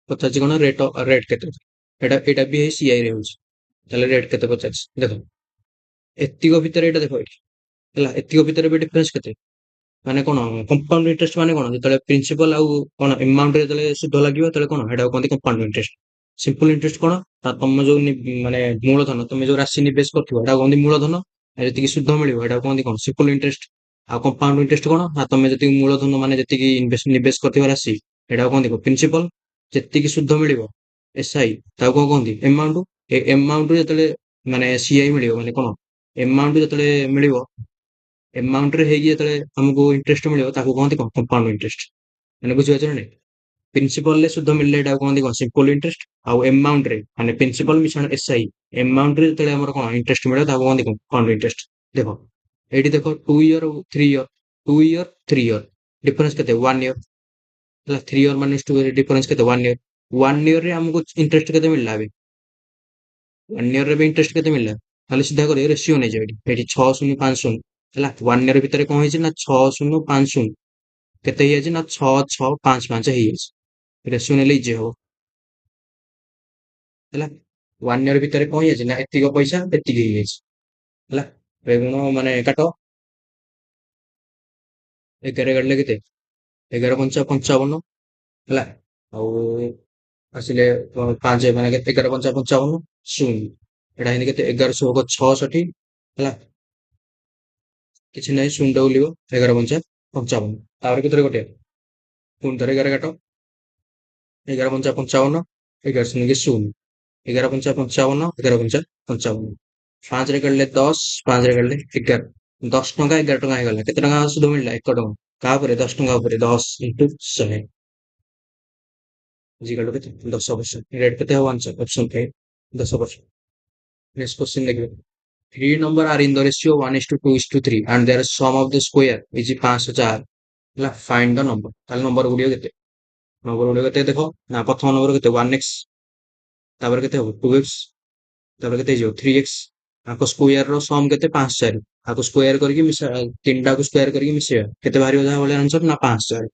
ପଚାରୁଛି କଣ ରେଟ୍ କେତେ, ଏଇଟା ବି ହେଇ ସିଆଇ ରେ ହଉଛି, ତାହେଲେ ରେଟ୍ କେତେ ପଚାରୁଛି, ଦେଖ ଏତିକ ଭିତରେ ଏଇଟା ଦେଖ ଏଇଠି ହେଲା, ଏତିକ ଭିତରେ ବି ଡିଫରେନ୍ସ କେତେ, ମାନେ କଣ କମ୍ପାଉଣ୍ଡ ଇଣ୍ଟରେଷ୍ଟ ମାନେ କଣ, ଯେତେବେଳେ ପ୍ରିନ୍ସିପାଲ ଆଉ କଣ ଏମାଉଣ୍ଟ ଯେତେବେଳେ ସୁଧ ଲାଗିବ ସେତେବେଳେ କଣ ହେଟା କହନ୍ତି କମ୍ପାଉଣ୍ଡ ଇଣ୍ଟରେଷ୍ଟ, ସିମ୍ପଲ ଇଣ୍ଟରେଷ୍ଟ କଣ ନା ତମ ଯୋଉ ମାନେ ମୂଳଧନ ତମେ ଯୋଉ ରାଶି ନିବେଶ କରିଥିବ ଏଟା କହନ୍ତି ମୂଳଧନ, ଆଉ ଯେତିକି ସୁଧ ମିଳିବ ଏଟା କହନ୍ତି କଣ ସିମ୍ପଲ ଇଣ୍ଟରେଷ୍ଟ, ଆଉ କମ୍ପାଉଣ୍ଡ ଇଣ୍ଟରେଷ୍ଟ କଣ ନା ତମେ ଯେତିକି ମୂଳଧନ ମାନେ ଯେତିକି ନିବେଶ କରିଥିବା ରାଶି ଏଟା କହନ୍ତି ପ୍ରିନ୍ସିପାଲ, ଯେତିକି ସୁଧ ମିଳିବ ଏସ୍ଆଇ ତାକୁ କଣ କହନ୍ତି ଏମାଉଣ୍ଟ, ଏ ଏମାଉଣ୍ଟ ଯେତେବେଳେ ମାନେ ସିଆଇ ମିଳିବ ମାନେ କଣ ଏମାଉଣ୍ଟ ଯେତେବେଳେ ମିଳିବ, ଏମାଉଣ୍ଟ ରେ ହେଇକି ଯେତେବେଳେ ଆମକୁ ଇଣ୍ଟରେଷ୍ଟ ମିଳିବ ତାକୁ କହନ୍ତି କଣ କମ୍ପାଉଣ୍ଡ ଇଣ୍ଟରେଷ୍ଟ, ମାନେ ବୁଝିପାରୁଛ ନା ନାଇଁ, ପ୍ରିନ୍ସିପାଲ ରେ ସୁଧ ମିଳିଲେ ଏଟା କହନ୍ତି କଣ ସିମ୍ପଲ ଇଣ୍ଟରେଷ୍ଟ, ଆଉ ଏମାଉଣ୍ଟ ରେ ମାନେ ପ୍ରିନ୍ସିପାଲ ମିଶାଣ ଏସ୍ଆଇ ଏମାଉଣ୍ଟ ରେ ଯେତେବେଳେ ଆମର କଣ ଇଣ୍ଟରେଷ୍ଟ ମିଳିବ ତାକୁ କହନ୍ତି କମ୍ପାଉଣ୍ଡ ଇଣ୍ଟରେଷ୍ଟ, ଦେଖ ଏଇଠି ଦେଖ 2 year 3 year, 2 year 3 year difference କେତେ 1 ଇୟର ହେଲା, 3 ଇୟର ମାନେ ଡିଫରେନ୍ସ କେତେ 1 ଇୟର, 1 ଇୟର ରେ ଆମକୁ ଇଣ୍ଟରେଷ୍ଟ କେତେ ମିଳିଲା ଏବେ, 1 ଇୟର ରେ ବି ଇଣ୍ଟରେଷ୍ଟ କେତେ ମିଳିଲା, ତାହେଲେ ସିଧା କରିବ ରେସିଓ ନେଇଯାଅ ଏଠି 6050 ହେଲା, 1 ଇୟର ଭିତରେ କଣ ହେଇଛି ନା 6050 କେତେ ହେଇଯାଇଛି ନା 6655 ହେଇଯାଇଛି, ରେସିଓ ନେଲେ ଇଜି ହବ ହେଲା, 1 ଇୟର ଭିତରେ କଣ ହେଇଯାଇଛି ନା ଏତିକ ପଇସା ଏତିକି ହେଇଯାଇଛି ହେଲା, ବେଗୁଣ ମାନେ କାଟ 11 କାଟିଲେ କେତେ 11×5 = 55 ହେଲା, ଆଉ ଆସିଲେ 5 ମାନେ କେତେ 11×5 = 55 ଶୂନ, ଏଟା ହେଇନି କେତେ 1166 ହେଲା, କିଛି ନାହିଁ ଶୂନ ଟା ବୁଲିବ 11×55, ତାପରେ କେତେ ଗୋଟେ ପୁଣି ଥରେ 11 କାଟ 11×55 11 ଶୂନ ଶୂନ, 11×55 11×55, 5ରେ କାଟିଲେ 10 5ରେ କାଟିଲେ 11, 10 ଟଙ୍କା 11 ଟଙ୍କା ହେଇଗଲା, କେତେ ଟଙ୍କା ସୁଧ ମିଳିଲା 1 ଟଙ୍କା, କାହା ଉପରେ 10 ଟଙ୍କା ଉପରେ 10 ଇଣ୍ଟୁ 100 ଇଜିକାଲ କେତେ 10%, ରେଟ୍ କେତେ ହବ ଆନ୍ସର ଅପସନ ଏ 10%। ନେକ୍ସଟ କ୍ୱେଶ୍ଚନ ଦେଖିବେ, three number are in the ratio 1:2:3 and their sum of the square is 504 ହେଲା, find the number, ତାହେଲେ ନମ୍ବର ଗୁଡ଼ିକ କେତେ, ନମ୍ବର ଗୁଡ଼ିକ କେତେ ଦେଖ ନା ପ୍ରଥମ ନମ୍ବର କେତେ 1x, ତାପରେ କେତେ ହବ 2x, ତାପରେ କେତେ ହେଇଯିବ 3x, ଆଙ୍କ ସ୍କୋୟାର ର ସମ କେତେ 504, ଆକୁ ସ୍କୋୟାର କରିକି ମିଶା, ତିନିଟାକୁ ସ୍କୋୟାର କରିକି ମିଶେଇବା କେତେ ବାହାରିବ ଯାହା ଭଳିଆ ଆନ୍ସର ନା 504,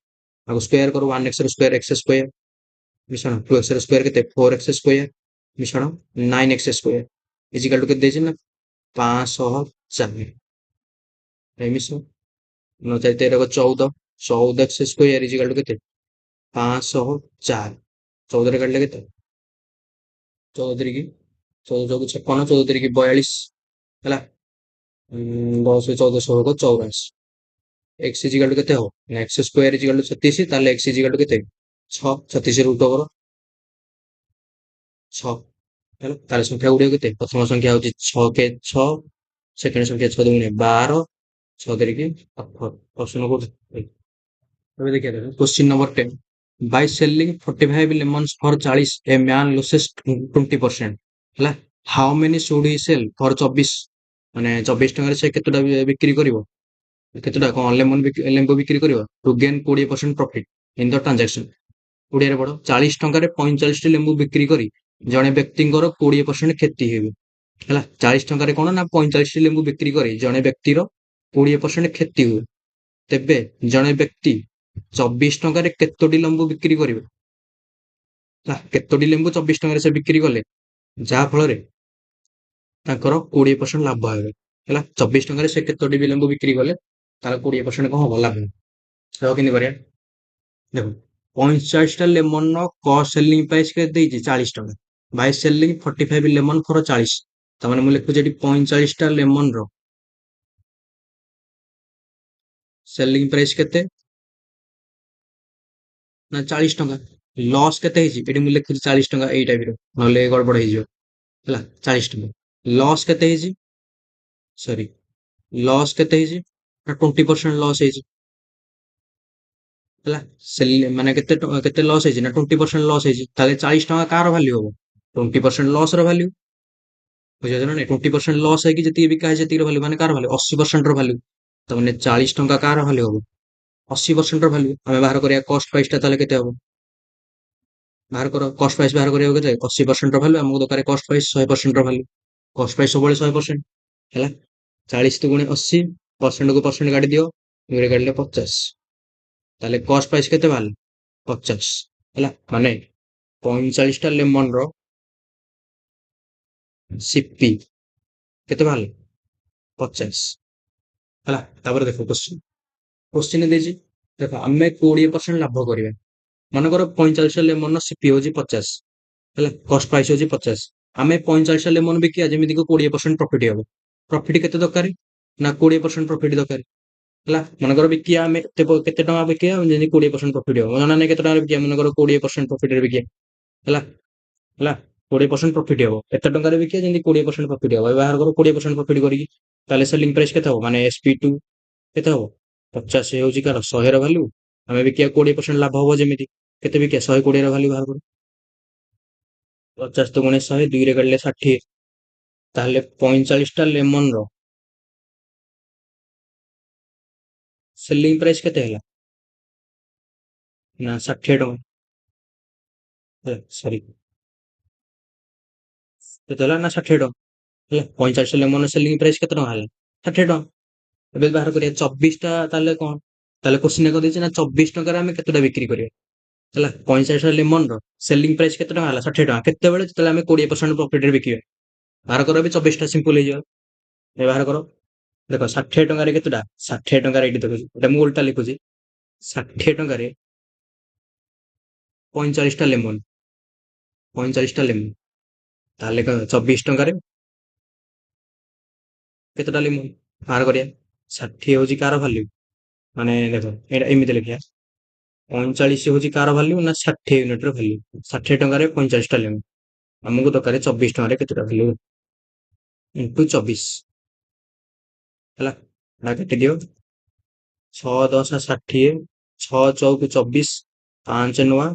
ଆକୁ ସ୍କୋୟାର କର 1x ର ସ୍କୋୟାର x ସ୍କୋୟାର ମିଶାଣ 2x ର ସ୍କୋୟାର କେତେ 4x ସ୍କୋୟାର ମିଶାଣ 9x ସ୍କୋୟାର ଇଜିକାଲ ଟୁ କେତେ ଦେଇଛି ନା 504, ମିଶ 9×4 = 14, 14x ସ୍କୋୟାର ଇଜିକାଲ ଟୁ କେତେ 504 14 କାଟିଲେ କେତେ 14 ତିରିକି 14 ଚଉକୁ 56 14 ତିରିକି 42 ହେଲା 10 14 16 84 x ଇଜିକାଲ ଟୁ କେତେ ହବ ନା x ସ୍କୋୟାର ଇଜିକାଲ ଟୁ 36 ତାହେଲେ x ଇଜିକାଲ ଟୁ କେତେ 6 36 ରୁଟ ଓଭର 6 ହେଲା ତାହେଲେ ସଂଖ୍ୟା ଗୁଡ଼ିକ କେତେ ପ୍ରଥମ ସଂଖ୍ୟା ହଉଛି 6 କେ 6 ସେକେଣ୍ଡ ସଂଖ୍ୟା 6 ଦୁଗୁଣେ 12 6 ତିରିକି 18 ଅପସନ କୋଉଠି ଏବେ ଦେଖିବା question number 10 by selling 45 lemons for 40 a man loses 20% ହେଲା how many should he sell for 24 ମାନେ 24 ଟଙ୍କାରେ ସେ କେତେଟା ବିକ୍ରି କରିବ କେତେଟା କଣ ଲେମ୍ବୁ ବିକ୍ରି କରିବ to gain 20% profit in the transaction ଓଡ଼ିଆରେ ପଢ 40 ଟଙ୍କାରେ 45ଟି ଲେମ୍ବୁ ବିକ୍ରି କରି ଜଣେ ବ୍ୟକ୍ତିଙ୍କର 20% କ୍ଷତି ହେବ ହେଲା 40 ଟଙ୍କାରେ କଣ ନା 45ଟି ଲେମ୍ବୁ ବିକ୍ରି କରି ଜଣେ ବ୍ୟକ୍ତିର 20% କ୍ଷତି ହୁଏ ତେବେ ଜଣେ ବ୍ୟକ୍ତି 24 ଟଙ୍କାରେ କେତୋଟି ଲେମ୍ବୁ ବିକ୍ରି କରିବେ କେତୋଟି ଲେମ୍ବୁ 24 ଟଙ୍କାରେ ସେ ବିକ୍ରି କଲେ ଯାହା ଫଳରେ ତାଙ୍କର 20% ଲାଭ ହେବେ ହେଲା 24 ଟଙ୍କାରେ ସେ କେତୋଟି ବି ଲେମ୍ବୁ ବିକ୍ରି କଲେ ତାର 20% କଣ ହବ ଲାଭ ହେବ କେମିତି କରିବା ଦେଖ 45ଟା ଲେମନର କଷ୍ଟ ସେଲିଂ ପ୍ରାଇସ୍ କେତେ ଦେଇଛି 40 ଟଙ୍କା ବାଇ ସେଲିଂ 45 ଲେମନ ଫର 40 ତାମାନେ ମୁଁ ଲେଖୁଛି ଏଠି 45ଟା ଲେମନର ସେଲିଂ ପ୍ରାଇସ୍ କେତେ ନା 40 ଟଙ୍କା ଲସ୍ କେତେ ହେଇଛି ଏଠି ମୁଁ ଲେଖୁଛି 40 ଟଙ୍କା ଏଇ ଟାଇପର ନହେଲେ ଗଡ଼ବଡ଼ ହେଇଯିବ ହେଲା 40 ଟଙ୍କା ଲସ୍ କେତେ ହେଇଛି ସରି ଲସ୍ କେତେ ହେଇଛି ନା 20% ଲସ୍ ହେଇଛି ହେଲା ମାନେ କେତେ ଲସ୍ ହେଇଛି ନା 20% ଲସ୍ ହେଇଛି ତାହେଲେ 40 ଟଙ୍କା କାହାର ଭାଲ୍ୟୁ ହବ 20% ଲସ୍ ର ଭାଲ୍ୟୁ ବୁଝିପାରୁଛ ନା ନାଇଁ 20% ଲସ୍ ହେଇକି ଯେତିକି ବିକା ହେଇଛି ସେତିକି ଭାଲ୍ୟୁ ମାନେ କାହାର ଭାଲ୍ୟୁ 80% ର ଭାଲ୍ୟୁ ତାମାନେ 40 ଟଙ୍କା କାହାର ଭାଲ୍ୟୁ ହବ 80% ର ଭାଲ୍ୟୁ ଆମେ ବାହାର କରିବା କଷ୍ଟ ପ୍ରାଇସ୍ ଟା ତାହେଲେ କେତେ ହବ ବାହାର କର କଷ୍ଟ ପ୍ରାଇସ୍ ବାହାର କରିବାକୁ କେତେ 80% ର ଭାଲ୍ୟୁ ଆମକୁ ଦରକାର କଷ୍ଟ ପ୍ରାଇସ୍ 100% ର ଭାଲ୍ୟୁ କଷ୍ଟ ପ୍ରାଇସ୍ ସବୁବେଳେ 100% ହେଲା 40 ଦୁଗୁଣେ 80 ପରସେଣ୍ଟ କୁ ପରସେଣ୍ଟ କାଟି ଦିଅ ଦୁଇରେ କାଟିଲେ 50 ତାହେଲେ କଷ୍ଟ ପ୍ରାଇସ୍ କେତେ ବାହାରିଲା 50 ହେଲା ମାନେ 45ଟା ଲେମନ ର ସିପି କେତେ ବାହାରିଲା 50 ହେଲା ତାପରେ ଦେଖ क्वेश्चन ଦେଇଛି ଦେଖ ଆମେ 20% ଲାଭ କରିବା ମନେକର 45ଟା ଲେମନ ସିପି ହଉଛି 50 ହେଲା କଷ୍ଟ ପ୍ରାଇସ୍ ହଉଛି 50 ଆମେ 45ଟା ଲେମନ ବିକିବା ଯେମିତି 20% ପ୍ରଫିଟ୍ ହବ ପ୍ରଫିଟ୍ କେତେ ଦରକାର ନା 20% ପ୍ରଫିଟ୍ ଦରକାର ହେଲା ମନେକର ବିକିବା ଆମେ କେତେ ଟଙ୍କା ବିକିବା ଯେମିତି 20% ପ୍ରଫିଟ୍ ହବ ଜଣା ନାହିଁ କେତେ ଟଙ୍କା ବିକିବା ମନେକର 20% ପ୍ରଫିଟ୍ ରେ ବିକିବା ହେଲା ହେଲା 20% ପ୍ରଫିଟ୍ ହବ ଏତେ ଟଙ୍କାରେ ବିକିବା ଯେମିତି 20% ପ୍ରଫିଟ୍ ହବ ବାହାର କର 20% ପ୍ରଫିଟ୍ କରିକି ତାହେଲେ ସେଲିଂ ପ୍ରାଇସ୍ କେତେ ହବ ମାନେ SP2 କେତେ ହବ 50 ହେଉଛି କାର 100 ର ଭାଲ୍ୟୁ ଆମେ ବିକିବା 20% ଲାଭ ହବ ଯେମିତି କେତେ ବିକିବା 120 ର ଭାଲ୍ୟୁ ବାହାର କର 50 ଦୁଗୁଣେ 100 2ରେ କାଟିଲେ 60 ତାହେଲେ 45ଟା ଲେମନ ର ସେଲିଂ ପ୍ରାଇସ୍ କେତେ ହେଲା ନା 60 ଟଙ୍କା ସରି କେତେ ହେଲା ନା 60 ଟଙ୍କା ହେଲା 45ଟା ଲେମନ ସେଲିଂ ପ୍ରାଇସ୍ କେତେ ଟଙ୍କା ହେଲା 60 ଟଙ୍କା ଏବେ ବାହାର କରିବା 24ଟା ତାହେଲେ କଣ ତାହେଲେ କ୍ୱେଶ୍ଚିନ୍ କଣ ଦେଇଛି ନା 24 ଟଙ୍କାରେ ଆମେ କେତେଟା ବିକ୍ରି କରିବା ହେଲା 45ଟା ଲେମନ ର ସେଲିଂ ପ୍ରାଇସ୍ କେତେ ଟଙ୍କା ହେଲା 60 ଟଙ୍କା କେତେବେଳେ ଯେତେବେଳେ ଆମେ 20% ପ୍ରଫିଟ୍ ରେ ବିକିବା ବାହାର କର ଏବେ 24ଟା ସିମ୍ପଲ ହେଇଯିବ ଏ ବାହାର କର ଦେଖ 60 ଟଙ୍କାରେ କେତେଟା 60 ଟଙ୍କାରେ ଏଇଠି ଦେଖୁଛି ଏଟା ମୁଁ ଓଲଟା ଲେଖୁଛି 60 ଟଙ୍କାରେ 45ଟା ଲେମନ 45ଟା ଲେମନ ତାହେଲେ 24 ଟଙ୍କାରେ କେତେଟା ଲେମନ ବାହାର କରିବା 60 ହେଉଛି କାର ଭାଲ୍ୟୁ ମାନେ ଦେଖ ଏଇଟା ଏମିତି ଲେଖିବା 45 ହେଉଛି କାର ଭାଲ୍ୟୁ ନା 60 ୟୁନିଟ୍ ର ଭାଲ୍ୟୁ 60 ଟଙ୍କାରେ 45ଟା ଲେମନ ଆମକୁ ଦରକାର 24 ଟଙ୍କାରେ କେତେଟା ଭାଲ୍ୟୁ ଇଣ୍ଟୁ 24 ହେଲା ଏଟା କାଟିଦିଅ 6 10 60 6 ଚଉକୁ 24 5 9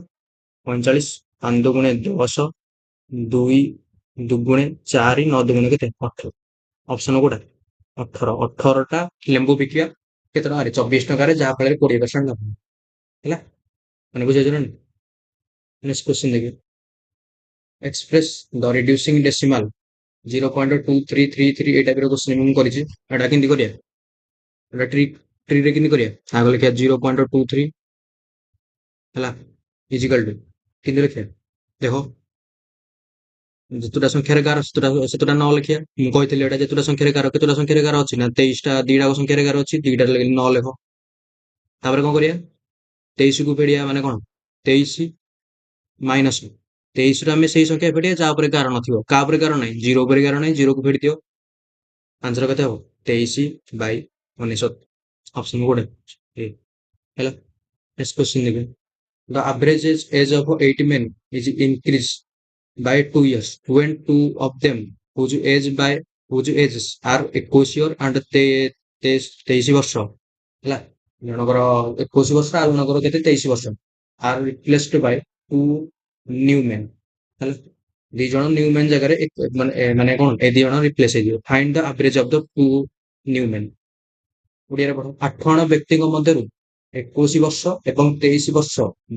45 5 ଦୁଗୁଣେ 10 2 ଦୁଗୁଣେ 4 9 ଦୁଗୁଣେ କେତେ 18 ଅପସନ କୋଉଟା 18ଟା ଲେମ୍ବୁ ବିକିବା କେତେ ଟଙ୍କାରେ 24 ଟଙ୍କାରେ ଯାହା ଫଳରେ 20% ଲାଭ ହେଲା ମାନେ ବୁଝିପାରୁଛ ନା ନେକ୍ସଟ କ୍ୱେଶ୍ଚନ ଦେଖିବା ଏକ୍ସପ୍ରେସ ଦ ରିଡ୍ୟୁସିଂ ଡେସିମାଲ 0.2333 ଏଇ ଟାଇପର କ୍ୱେଶ୍ଚନ ମୁଁ କରିଛି ଏଟା କେମିତି କରିବା ଏଟା ଟ୍ରିରେ କେମିତି କରିବା ଆଗ ଲେଖିବା 0.23 ହେଲା ଇଜିକାଲ ଟୁ କେମିତି ଲେଖିବା ଦେଖ ଯେତୁଟା ସଂଖ୍ୟାରେ ଗାର ସେତୁଟା ନ ଲେଖିବା ମୁଁ କହିଥିଲି ଏଟା ଯେତୁଟା ସଂଖ୍ୟାରେ ଗାର କେତୁଟା ସଂଖ୍ୟାରେ ଗାର ଅଛି ନା 23ଟା ଦିଟା ସଂଖ୍ୟାରେ ଗାର ଅଛି ଦିଟାରେ ନ ଲେଖ ତାପରେ କଣ କରିବା 23 କୁ ଫେଡିବା ମାନେ କଣ 23 ମାଇନସ୍ 23ରୁ ଆମେ ସେଇ ସଂଖ୍ୟା ଫେଡ଼ିବା ଯାହା ଉପରେ ଗାର ନଥିବ। କାହା ଉପରେ ଗାର ନାହିଁ? 0 ଉପରେ ଗାର ନାହିଁ, 0କୁ ଫେଡ଼ି ଦିଅ। ଆନ୍ସର କେତେ ହବ? 23/19। ଅପସନ କୋଉଟା? ଏ ହେଲା। ନେକ୍ସଟ କ୍ୱେଶ୍ଚନ ଦେଖେ। The average age of 80 men is increased by 2 years when two of them whose ages are 21 year and 23 ବର୍ଷ ହେଲା। ଜଣଙ୍କର 21 ବର୍ଷ ଆଉ ଜଣଙ୍କର କେତେ 23 ବର୍ଷ are replaced by two new men ହେଲା। ଦି ଜଣ ନ୍ୟୁ ମେନ୍ ଜାଗାରେ ମାନେ କଣ ଏ ଦି ଜଣ ରିପ୍ଲେସ ହେଇଯିବ। Find the average of the two new mean. ଓଡିଆରେ ପଢ। 8 ଜଣ ବ୍ୟକ୍ତିଙ୍କ ମଧ୍ୟରୁ 21 ବର୍ଷ ଏବଂ 23 ବର୍ଷ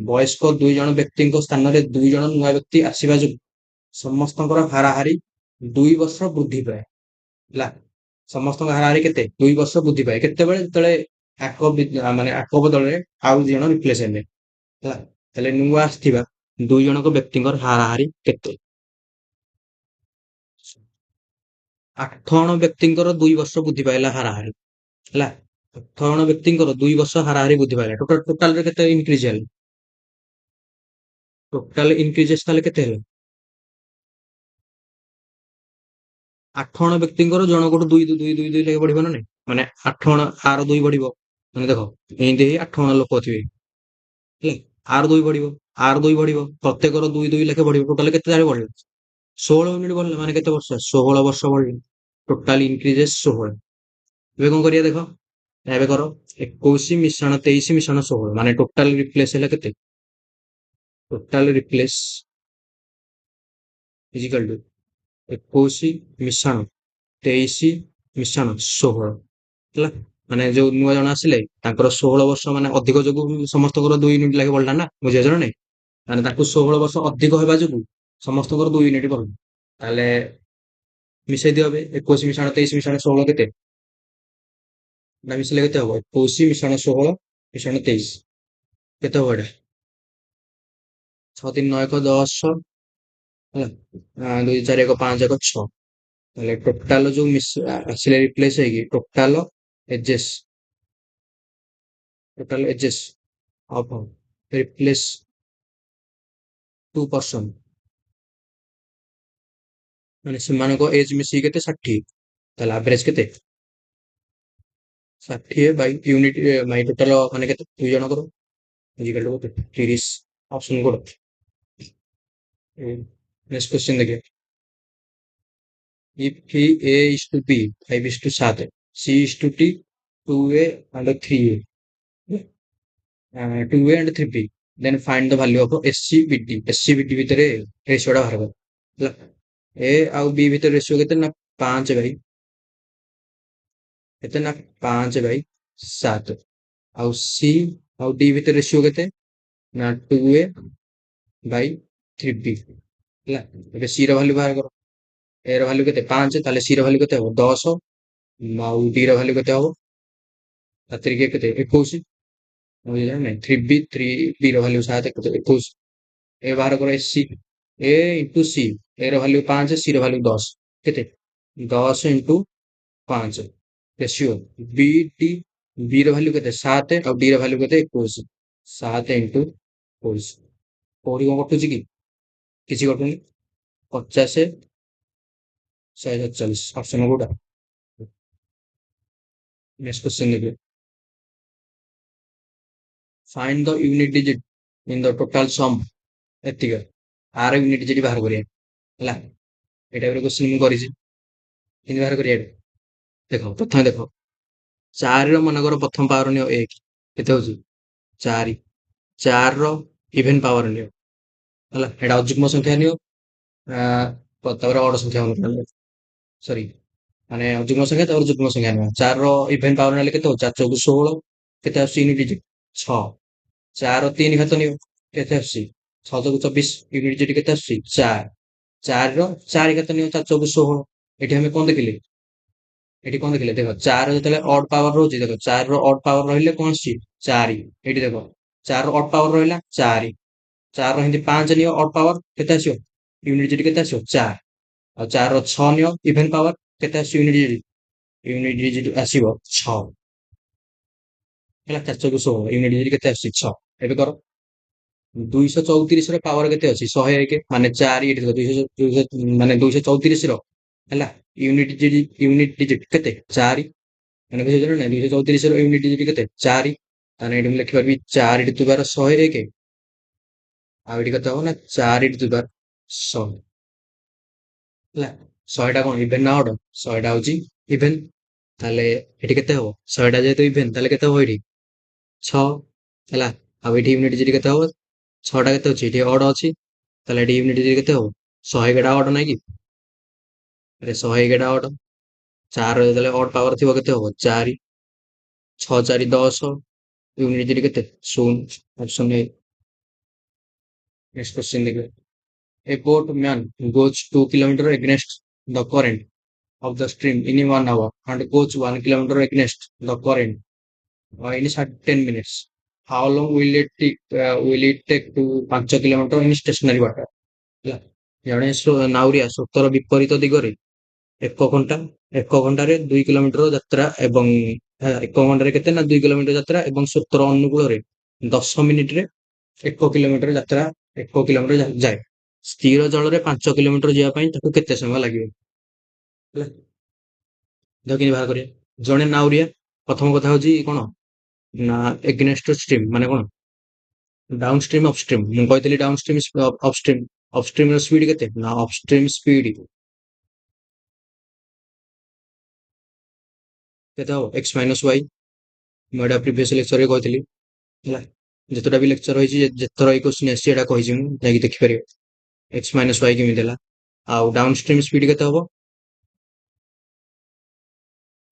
ବୟସ୍କ 2 ଜଣ ବ୍ୟକ୍ତିଙ୍କ ସ୍ଥାନରେ 2 ଜଣ ନୂଆ ବ୍ୟକ୍ତି ଆସିବା ଯୋଗୁଁ ସମସ୍ତଙ୍କର ହାରାହାରି 2 ବର୍ଷ ବୃଦ୍ଧି ପାଏ ହେଲା। ସମସ୍ତଙ୍କ ହାରାହାରି କେତେ? 2 ବର୍ଷ ବୃଦ୍ଧି ପାଏ। କେତେବେଳେ? ଯେତେବେଳେ ମାନେ ଆକ ବଦଳରେ ଆଉ 2 ଜଣ ରିପ୍ଲେସ ହେଲେ ହେଲା। ତାହେଲେ ନୂଆ ଆସିଥିବା 2 ଜଣଙ୍କ ବ୍ୟକ୍ତିଙ୍କର ହାରାହାରି କେତେ? 8 ଜଣ ବ୍ୟକ୍ତିଙ୍କର 2 ବର୍ଷ ବୃଦ୍ଧି ପାଇଲା ହାରାହାରି ହେଲା। 8 ଜଣ ବ୍ୟକ୍ତିଙ୍କର 2 ବର୍ଷ ହାରାହାରି ବୃଦ୍ଧି ପାଇଲା। ଟୋଟାଲରେ କେତେ ଇନକ୍ରିଜ ହେଲା? ଟୋଟାଲ ଇନକ୍ରିଜେସ୍ ତାହେଲେ କେତେ ହେଲା? 8 ଜଣ ବ୍ୟକ୍ତିଙ୍କର ଜଣକଠୁ 2 ଲେଖେ ବଢିବ ନା ନାଇଁ? ମାନେ 8 ଜଣ ଆର 2 ବଢିବ। ମାନେ ଦେଖ ଏମିତି 8 ଜଣ ଲୋକ ଥିବେ ହେଲା। ଆର 2 ବଢିବ, ଆର 2 ବଢିବ, ପ୍ରତ୍ୟେକର 2 ଲେଖେ ବଢିବ। ଟୋଟାଲ କେତେ ଜାଣି ବଢିବ? 16 ୟୁନିଟ୍ ବଢିଲା ମାନେ କେତେ ବର୍ଷ? 16 ବର୍ଷ ବଢିବ। Total increases 16। ଏବେ କଣ କରିବା ଦେଖ। ଏବେ କର 21 ମିଶାଣ 23 ମିଶାଣ 16 ମାନେ ଟୋଟାଲ ରିପ୍ଲେସ ହେଲା କେତେ? ଟୋଟାଲ ରିପ୍ଲେସ ଇଜିକାଲ ଟୁ 21 ମିଶାଣ 23 ମିଶାଣ 16 ହେଲା। ମାନେ ଯୋଉ ନୂଆ ଜଣ ଆସିଲେ ତାଙ୍କର 16 ବର୍ଷ ମାନେ ଅଧିକ ଯୋଗୁ ସମସ୍ତଙ୍କର 2 ୟୁନିଟ୍ ଲାଗେ ବଢିଲା ନା। ବୁଝିପାରୁଛ ନା ନାଇଁ? ମାନେ ତାଙ୍କୁ 16 ବର୍ଷ ଅଧିକ ହେବା ଯୋଗୁ ସମସ୍ତଙ୍କର 2 ୟୁନିଟ୍ ବଢିଲା। ତାହେଲେ ମିଶେଇ ଦିଅ ଏବେ 21 ମିଶାଣ 23 ମିଶାଣ 16 କେତେ? ନା ମିଶିଲେ କେତେ ହବ? 21 ମିଶାଣ 16 ମିଶାଣ 23 କେତେ ହବ ଏଇଟା? 6 3 9 1 10 ହେଲା। 2 4 1 5 1 6। ତାହେଲେ ଟୋଟାଲ ଯୋଉ ଆସିଲେ ରିପ୍ଲେସ ହେଇକି ଟୋଟାଲ ଏଜେସ୍ ଅଫ୍ ରିପ୍ଲେସ 2% ମାନେ ସେମାନଙ୍କ ଏଜ ମିଶିକି କେତେ? 60। ତାହେଲେ ଆଭରେଜ କେତେ? 60 ବାଇ ୟୁନିଟ୍ ବାଇ ଟୋଟାଲ ମାନେ କେତେ? 2 ଜଣଙ୍କର ଇଜିକାଲ ଟୁ କେତେ? 30। Option code. ନେକ୍ସଟ କ୍ୱେଶ୍ଚନ ଦେଖିବା। If A is to B 5 is to 7, C is to D 2A and 3A, 2A and 3B, then find the value of SCBD। SCBD ଭିତରେ ratio ଟା ବାହାର କର ହେଲା। A ଆଉ B ଭିତରେ ratio କେତେ? ନା 5 ଭାଇ କେତେ? ନା 5 ଭାଇ 7। ଆଉ C ଆଉ D ଭିତରେ ରେସିଓ କେତେ? ନା 2A ବାଇ 3B ହେଲା। ଏବେ C ର ଭାଲ୍ୟୁ ବାହାର କର। A ର ଭାଲ୍ୟୁ କେତେ? 5। ତାହେଲେ C ର ଭାଲ୍ୟୁ କେତେ ହବ? 10। ଆଉ D ର ଭାଲ୍ୟୁ କେତେ ହବ? ରାତିରେ କେତେ? 21। ବୁଝିଲା ନାଇଁ? 3B 3B ର ଭାଲ୍ୟୁ 7 କେତେ? 21। ଏ ବାହାର କର SC। A into C। A ର ଭାଲ୍ୟୁ 5, C ର ଭାଲ୍ୟୁ 10 କେତେ? 10 into 5 ratio B D। B ର ଭାଲ୍ୟୁ କେତେ? 7 ଆଉ D ର ଭାଲ୍ୟୁ କେତେ? 21। 7 ଇଣ୍ଟୁ 21। କୋଉଠି କଣ କଟୁଛି କି? କିଛି କଟୁନି। 50 147। ଅପସନ କୋଉଟା? ନେକ୍ସଟ କ୍ୱେଶ୍ଚନ ଦେଖିବେ। Find the unit digit in the total sum. ଏତିକି ଆର ୟୁନିଟ୍ ଡିଜିଟ୍ ବାହାର କରିବା ହେଲା। ଏଇଟା ଗୋଟେ କ୍ୱେଶ୍ଚନ ମୁଁ କରିଛି। କେମିତି ବାହାର କରିବା ଏଇଟା? ଦେଖ ପ୍ରଥମେ ଦେଖ 4 ର ମନେକର ପ୍ରଥମ ପାୱାର ନିଅ 1 କେତେ ହଉଛି? 4। 4 ର ଇଭେନ୍ ପାୱାର ନିଅ ହେଲା। ଏଇଟା ଅଯୁଗ୍ମ ସଂଖ୍ୟା ନିଅ। ତାପରେ ଅଡ ସଂଖ୍ୟା ସରି ମାନେ ଯୁଗ୍ମ ସଂଖ୍ୟା ତାପରେ ଯୁଗ୍ମ ସଂଖ୍ୟା ନିଅ। 4 ର ଇଭେନ୍ ପାୱାର ନେଲେ କେତେ ହଉଛି? 4 ଚଉକୁ 16 କେତେ ଆସୁଛି ୟୁନିଟ୍ ଡିଜିଟ୍? 6। 4 ର 3 ଘାତ ନିଅ କେତେ ଆସୁଛି? 6 ଚଉକୁ 24 ୟୁନିଟ୍ ଡିଜିଟ୍ କେତେ ଆସୁଛି? 4। 4 ର 4 ଘାତ ନିଅ 4 ଚଉକୁ 16। ଏଠି ଆମେ କଣ ଦେଖିଲେ? ଏଠି କଣ ଦେଖିଲେ? ଦେଖ 4 ଯେତେବେଳେ ଅଡ୍ ପାୱାର ରହୁଛି ଦେଖ 4 ର ଅଡ୍ ପାୱାର ରହିଲେ କଣ ଆସୁଛି? 4। ଏଠି ଦେଖ 4 ର ଅଡ୍ ପାୱାର ରହିଲା 4। 4 ର ଏମିତି 5 ନିଅ ଅଡ୍ ପାୱାର କେତେ ଆସିବ? ୟୁନିଟ୍ ଡିଜିଟ୍ କେତେ ଆସିବ? 4। ଆଉ 4 ର 6 ନିଅ ଇଭେନ୍ ପାୱାର କେତେ ଆସିବ ୟୁନିଟ୍ ଡିଜିଟ୍? ୟୁନିଟ୍ ଡିଜିଟ୍ ଆସିବ 6 ହେଲା। 4 ଚଉକୁ 16 ୟୁନିଟ୍ ଡିଜିଟ୍ କେତେ ଆସୁଛି? 6। ଏବେ କର 234 ର ପାୱାର କେତେ ଅଛି? 101 ମାନେ 4 ଏଠି ଦେଖ 200 ମାନେ 234 ର ହେଲା ୟୁନିଟ ଡିଜିଟ କେତେ? 4 ମାନେ ବୁଝିଛ ନା 234 ର ୟୁନିଟ ଡିଜିଟ କେତେ? 4। ତାହେଲେ ଏଠି ମୁଁ ଲେଖିପାରିବି 4 ଟୁ ଦି ପାୱାର 101 ଆଉ ଏଠି କେତେ ହବ ନା 4 ଟୁ ଦି ପାୱାର 100 ହେଲା। 100ଟା କଣ ଇଭେନ ନା ଅଡ? 100ଟା ହଉଛି ଇଭେନ। ତାହେଲେ ଏଠି କେତେ ହବ? 100ଟା ଯେହେତୁ ଇଭେନ ତାହେଲେ କେତେ ହବ ଏଠି? 6 ହେଲା। ଆଉ ଏଠି ୟୁନିଟ ଡିଜିଟ କେତେ ହବ? 6ଟା କେତେ ଅଛି? ଏଠି ଅଡ ଅଛି ତାହେଲେ ଏଠି ୟୁନିଟ ଡିଜିଟ କେତେ ହବ? 101ଟା ଅଡ ନାଇଁ କି? ଆରେ 101ଟା ଅଡ। 4 ଯେତେବେଳେ ଅଡ ପାୱାର ଥିବ କେତେ ହବ? 4 6 4 10 ୟୁନିଟ ଡିଜିଟ କେତେ? 0। ଅପସନ ଏ। ନେକ୍ସଟ କ୍ୱେଶ୍ଚନ ଦେଖିବା। A boatman goes 2 kilometers against the current of the stream in 1 hour and goes 1 kilometer against the current in 10 minutes. How long will it take to 5 kilometer in stationary water? ହେଲା। ଜଣେ ନାଉରିଆ ସ୍ରୋତର ବିପରୀତ ଦିଗରେ 1 ଘଣ୍ଟା 1 ଘଣ୍ଟାରେ 2 kilometre ଯାତ୍ରା ଏବଂ 1 ଘଣ୍ଟାରେ କେତେ ନା 2 କିଲୋମିଟର ଯାତ୍ରା ଏବଂ ସ୍ରୋତର ଅନୁକୂଳରେ 10 ମିନିଟରେ 1 କିଲୋମିଟର ଯାତ୍ରା 1 କିଲୋମିଟର ଯାଏ। ସ୍ଥିର ଜଳରେ 5 କିଲୋମିଟର ଯିବା ପାଇଁ ତାକୁ କେତେ ସମୟ ଲାଗିବ? ହେଲା। ଦେଖ କେମିତି ବାହାର କରିବା। ଜଣେ ନାଉରିଆ ପ୍ରଥମ କଥା ହଉଛି କଣ ନା ଏଗନେଷ୍ଟ ଷ୍ଟ୍ରିମ୍ ମାନେ କଣ? Down stream upstream. ମୁଁ କହିଥିଲି ଡାଉନ ଷ୍ଟ୍ରିମ୍ ଅପଷ୍ଟ୍ରିମ୍। ଅପଷ୍ଟ୍ରିମ୍ ର ସ୍ପିଡ କେତେ ନା ଅପଷ୍ଟ୍ରିମ୍ ସ୍ପିଡ କେତେ ହବ? x minus Y. ମୁଁ ଏଇଟା ପ୍ରିଭିୟସ ଲେକ୍ଚରରେ କହିଥିଲି ହେଲା। ଯେତେଟା ବି ଲେକ୍ଚର ହେଇଛି ଯେତେଥର ଏଇ କ୍ୱେଶ୍ଚିନ୍ ଆସିଛି ଏଇଟା କହିଛି ମୁଁ ଯାଇକି ଦେଖିପାରିବେ। x ମାଇନସ ୱାଇ କେମିତି ହେଲା। ଆଉ ଡାଉନ ଷ୍ଟ୍ରିମ୍ ସ୍ପିଡ କେତେ ହବ?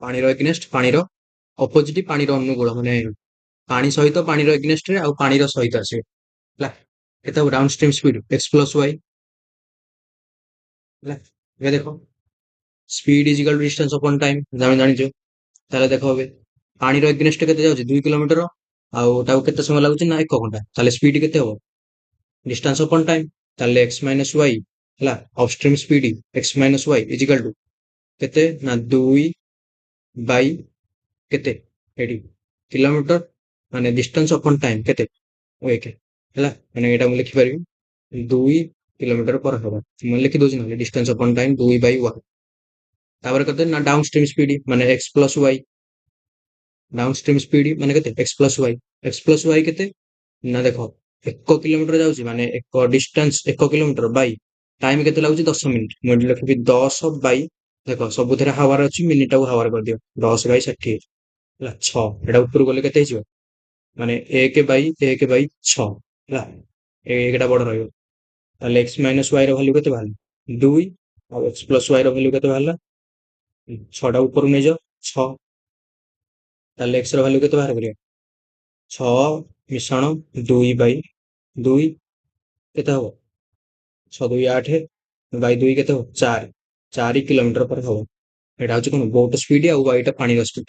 ପାଣିର ଏଗନେଷ୍ଟ ପାଣିର ଅପୋଜିଟ ପାଣିର ଅନୁକୂଳ ମାନେ ପାଣି ସହିତ ପାଣିର ଏଗନେଷ୍ଟରେ ଆଉ ପାଣିର ସହିତ ଆସିବେ ହେଲା। କେତେ ହବ downstream speed? x plus Y ହେଲା। ଏବେ ଦେଖ speed is equal to distance upon time ଜାଣିଛ। ତାହେଲେ ଦେଖ ଏବେ ପାଣିର ଏଗନେଷ୍ଟ କେତେ ଯାଉଛି? 2 କିଲୋମିଟର ଆଉ ତାକୁ କେତେ ସମୟ ଲାଗୁଛି ନା 1 ଘଣ୍ଟା। ତାହେଲେ ସ୍ପିଡ କେତେ ହବ? Distance upon time. ତାହେଲେ x ମାଇନସ ୱାଇ ହେଲା upstream speed x minus y is equal to କେତେ ନା 2 ବାଇ କେତେ ଏଠି କିଲୋମିଟର ମାନେ ଡିଷ୍ଟାନ୍ସ ଅପନ ଟାଇମ କେତେ? 1 ହେଲା। ମାନେ ଏଇଟା ମୁଁ ଲେଖିପାରିବି 2 କିଲୋମିଟର ପର ହାୱାର। ମୁଁ ଲେଖିଦଉଛି ନହେଲେ ଡିଷ୍ଟାନ୍ସ ଅପନ ଟାଇମ 2 ବାଇ 1। ତାପରେ କେତେ ନା ଡାଉନ ଷ୍ଟ୍ରିମ୍ ସ୍ପିଡ ମାନେ x plus Y. Down stream speed ମାନେ କେତେ? x plus Y. x plus Y କେତେ ନା ଦେଖ 1 କିଲୋମିଟର ଯାଉଛି ମାନେ ଏକ ଡିଷ୍ଟାନ୍ସ 1 କିଲୋମିଟର ବାଇ ଟାଇମ କେତେ ଲାଗୁଛି? 10 ମିନିଟ। ମୁଁ ଏଠି ଲେଖିବି 10 ବାଇ ଦେଖ ସବୁଥିରେ ହାୱାର ଅଛି ମିନିଟ ଟାକୁ ହାୱାର କରିଦିଅ 10/60 ହେଲା। 6 ଏଟା ଉପରକୁ ଗଲେ କେତେ ହେଇଯିବ? ମାନେ 1/6 ହେଲା। ଏଇଟା ବଡ ରହିବ। ତାହେଲେ x ମାଇନସ ୱାଇ ର ଭାଲ୍ୟୁ କେତେ ବାହାରିଲା? 2 ଆଉ x ପ୍ଲସ ୱାଇ ର ଭାଲ୍ୟୁ କେତେ ବାହାରିଲା? 6ଟା ଉପରକୁ ନେଇଯାଅ 6। ତାହେଲେ x ର ଭାଲ୍ୟୁ କେତେ ବାହାର କରିବା? 6 ମିଶାଣ 2/2 କେତେ ହବ? 6 2 8 ବାଇ 2 କେତେ ହବ? 4। 4 କିଲୋମିଟର ପରେ ହବ। ଏଇଟା ହଉଛି କଣ ବୋଟ ସ୍ପିଡ ଆଉ ୱାଇ ଟା ପାଣିର ସ୍ପିଡ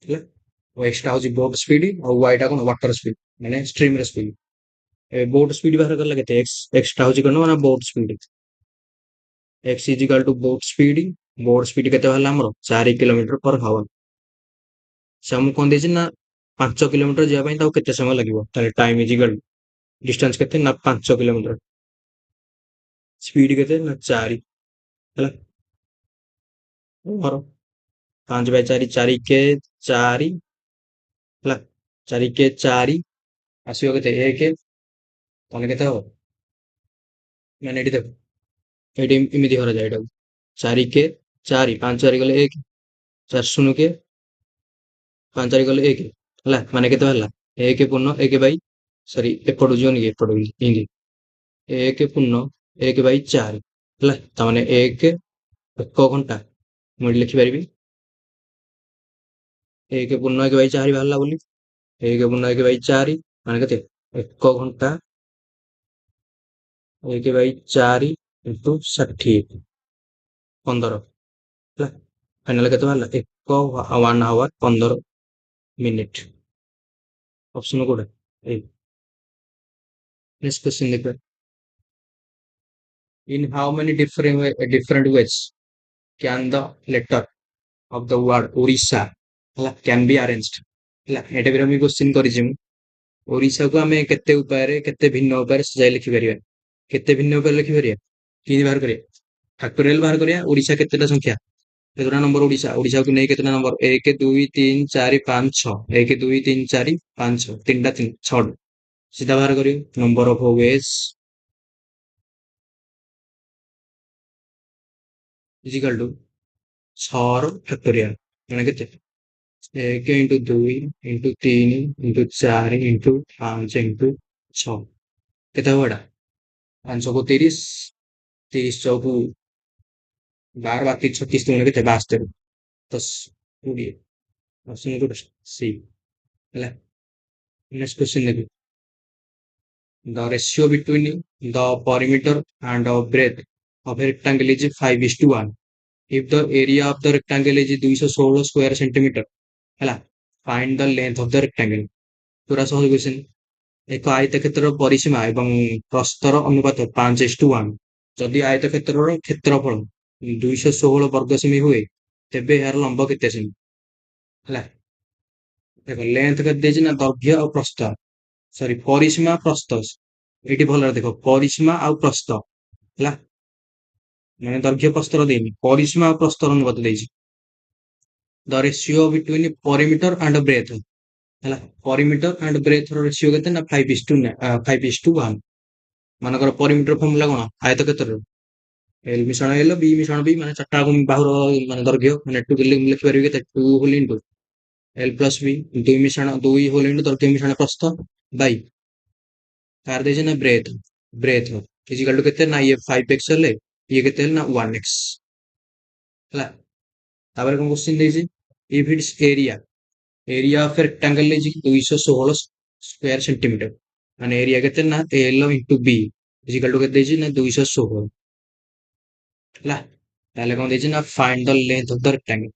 ହେଲା। x ଟା ହଉଛି ବୋଟ ସ୍ପିଡ ଆଉ ୱାଇ ଟା କଣ ୱାଟର ସ୍ପିଡ ମାନେ ଷ୍ଟ୍ରିମ ର ସ୍ପିଡ। ବୋଟ ସ୍ପିଡ ବାହାର କଲା କେତେ? x ଟା ହଉଛି କଣ ନା boat speed. x is equal to boat speed. Boat speed କେତେ ବାହାରିଲା ଆମର? 4 କିଲୋମିଟର ପର ହାୱାର। ସେ ଆମକୁ କଣ ଦେଇଛି ନା 5 କିଲୋମିଟର ଯିବା ପାଇଁ ତାକୁ କେତେ ସମୟ ଲାଗିବ? ତାହେଲେ ଟାଇମ ଇଜ ଇକାଲ ଡିଷ୍ଟାନ୍ସ କେତେ ନା 5 କିଲୋମିଟର। ସ୍ପିଡ କେତେ ନା 4 ହେଲା। ଆମର 5/4 4 କେ 4 ହେଲା। 4 କେ 4 ଆସିବ କେତେ? 1 ତାହେଲେ କେତେ ହବ? ମାନେ ଏଠି ଦେଖ ଏଇଠି ଏମିତି କରାଯାଏ ଏଇଟାକୁ 4 କେ 4 5 4 ଗଲେ 1 4 ଶୂନ କେ 5 4 ଗଲେ 1 ହେଲା। ମାନେ କେତେ ବାହାରିଲା? 1 ପୂର୍ଣ୍ଣ 1 ବାଇ ସରି ଏପଟୁ ଯିବନି କି ଏପଟୁ ଏମିତି 1 ପୂର୍ଣ୍ଣ 1/4 ହେଲା। ତାମାନେ 1 ଘଣ୍ଟା ମୁଁ ଏଠି ଲେଖିପାରିବି 1 ପୂର୍ଣ୍ଣ 1/4 ବାହାରିଲା ବୋଲି 1 ପୂର୍ଣ୍ଣ 1/4 ମାନେ କେତେ? 1 ଘଣ୍ଟା 1/4 ଇଣ୍ଟୁ 60 15 ହେଲା। ଫାଇନାଲ କେତେ ବାହାରିଲା? 1 ଆୱାର 15 ମିନିଟ। ଅପସନ କୋଉଟା? ଏଇ। ନେକ୍ସଟ କ୍ୱେଶ୍ଚନ ଦେଖିବା। In how many different ways can the letter of the word Orissa ହେଲା can be arranged ହେଲା। ଏଟା ବି ମୁଁ କ୍ୱେଶ୍ଚିନ୍ କରିଛି ମୁଁ ओडिशा को आमे केते उपाय केते भिन्न उपाय सजाई लिखि परिबा केते भिन्न उपाय लिखि परिबा कि बाहर करिया फैक्टोरियल बाहर करिया ओडिशा केतेटा संख्या केतेटा नंबर ओडिशा को नै केतेटा नंबर 1 2 3 4 5 6 1 2 3 4 5 6 तीनटा 3 6 सीधा बाहर करियो number of ways equal to 6 ର ଫ୍ୟାକ୍ଟୋରିଆଲ ମାନେ କେତେ 1 into 2 into 3 into 4 into 5 into 6 କେତେ ହବ ଏଟା 5 को 30 30 चौकू 12 32 36 ତୁମେ କେତେ 72 10 20 ଅପସନ କୋଉଟା ସି ହେଲା ନେକ୍ସଟ କ୍वेश्चन ଦେଖୁ the ratio between the perimeter and the breadth of a rectangle is 5:1 if the area of the rectangle is 216 square centimeter ହେଲା find the length of the rectangle ପୁରା ସହଜ क्वेश्चन ଏକ ଆୟତକ୍ଷେତ୍ରର ପରିସୀମା ଏବଂ ପ୍ରସ୍ତର ଅନୁପାତ 5:1 ଯଦି ଆୟତକ୍ଷେତ୍ରର କ୍ଷେତ୍ରଫଳ 216 ବର୍ଗ ସେମି ହୁଏ ତେବେ ଏହାର ଲମ୍ବ କେତେ ସେମି ହେଲା ଦେଖ ଲେନ୍ଥ କେତେ ଦେଇଛି ନା ଦୈର୍ଘ୍ୟ ଆଉ ପ୍ରସ୍ଥ ସରି ପରିସୀମା ପ୍ରସ୍ଥ ଏଇଠି ଭଲରେ ଦେଖ ପରିସୀମା ଆଉ ପ୍ରସ୍ଥ ହେଲା ମାନେ ଦୈର୍ଘ୍ୟ ପ୍ରସ୍ତର ଦେଇନି ପରିସୀମା ଆଉ ପ୍ରସ୍ତର ଅନୁପାତ ଦେଇଛି the ratio between perimeter and breadth ହେଲା ପରିମିଟର ଆଣ୍ଡ ବ୍ରେଥ ର ରେସିଓ କେତେ ନା 5:1 ମାନଙ୍କର ପରିମିଟର ଫର୍ମୁଲା କଣ ଆୟତକ୍ଷେତ୍ରର ଏଲ ମିଶ୍ରଣ ଏଲ ବି ମିଶ୍ରଣ ବି ମାନେ ଚାରିଟା ବାହୁର ମାନେ ଦୈର୍ଘ୍ୟ ମାନେ 2 ଲେଖିପାରିବେ କେତେ 2 ହୋଲ ଇନଟୁ एल प्लस बी दुई मिश्रण दुई होल इंटू दर्घ्य मिश्रण प्रस्थ बाई कार देजे ना ब्रेथ ब्रेथ इजिकल टू केते ना ये 5x हेले ये केते ना 1x हला तापर कोन क्वेश्चन देजी if it's area of a rectangle is 216 square centimetre माने एरिया केते ना l into b equal to केते देजी ना 216 हला ताले कोन देजी ना find the length of the rectangle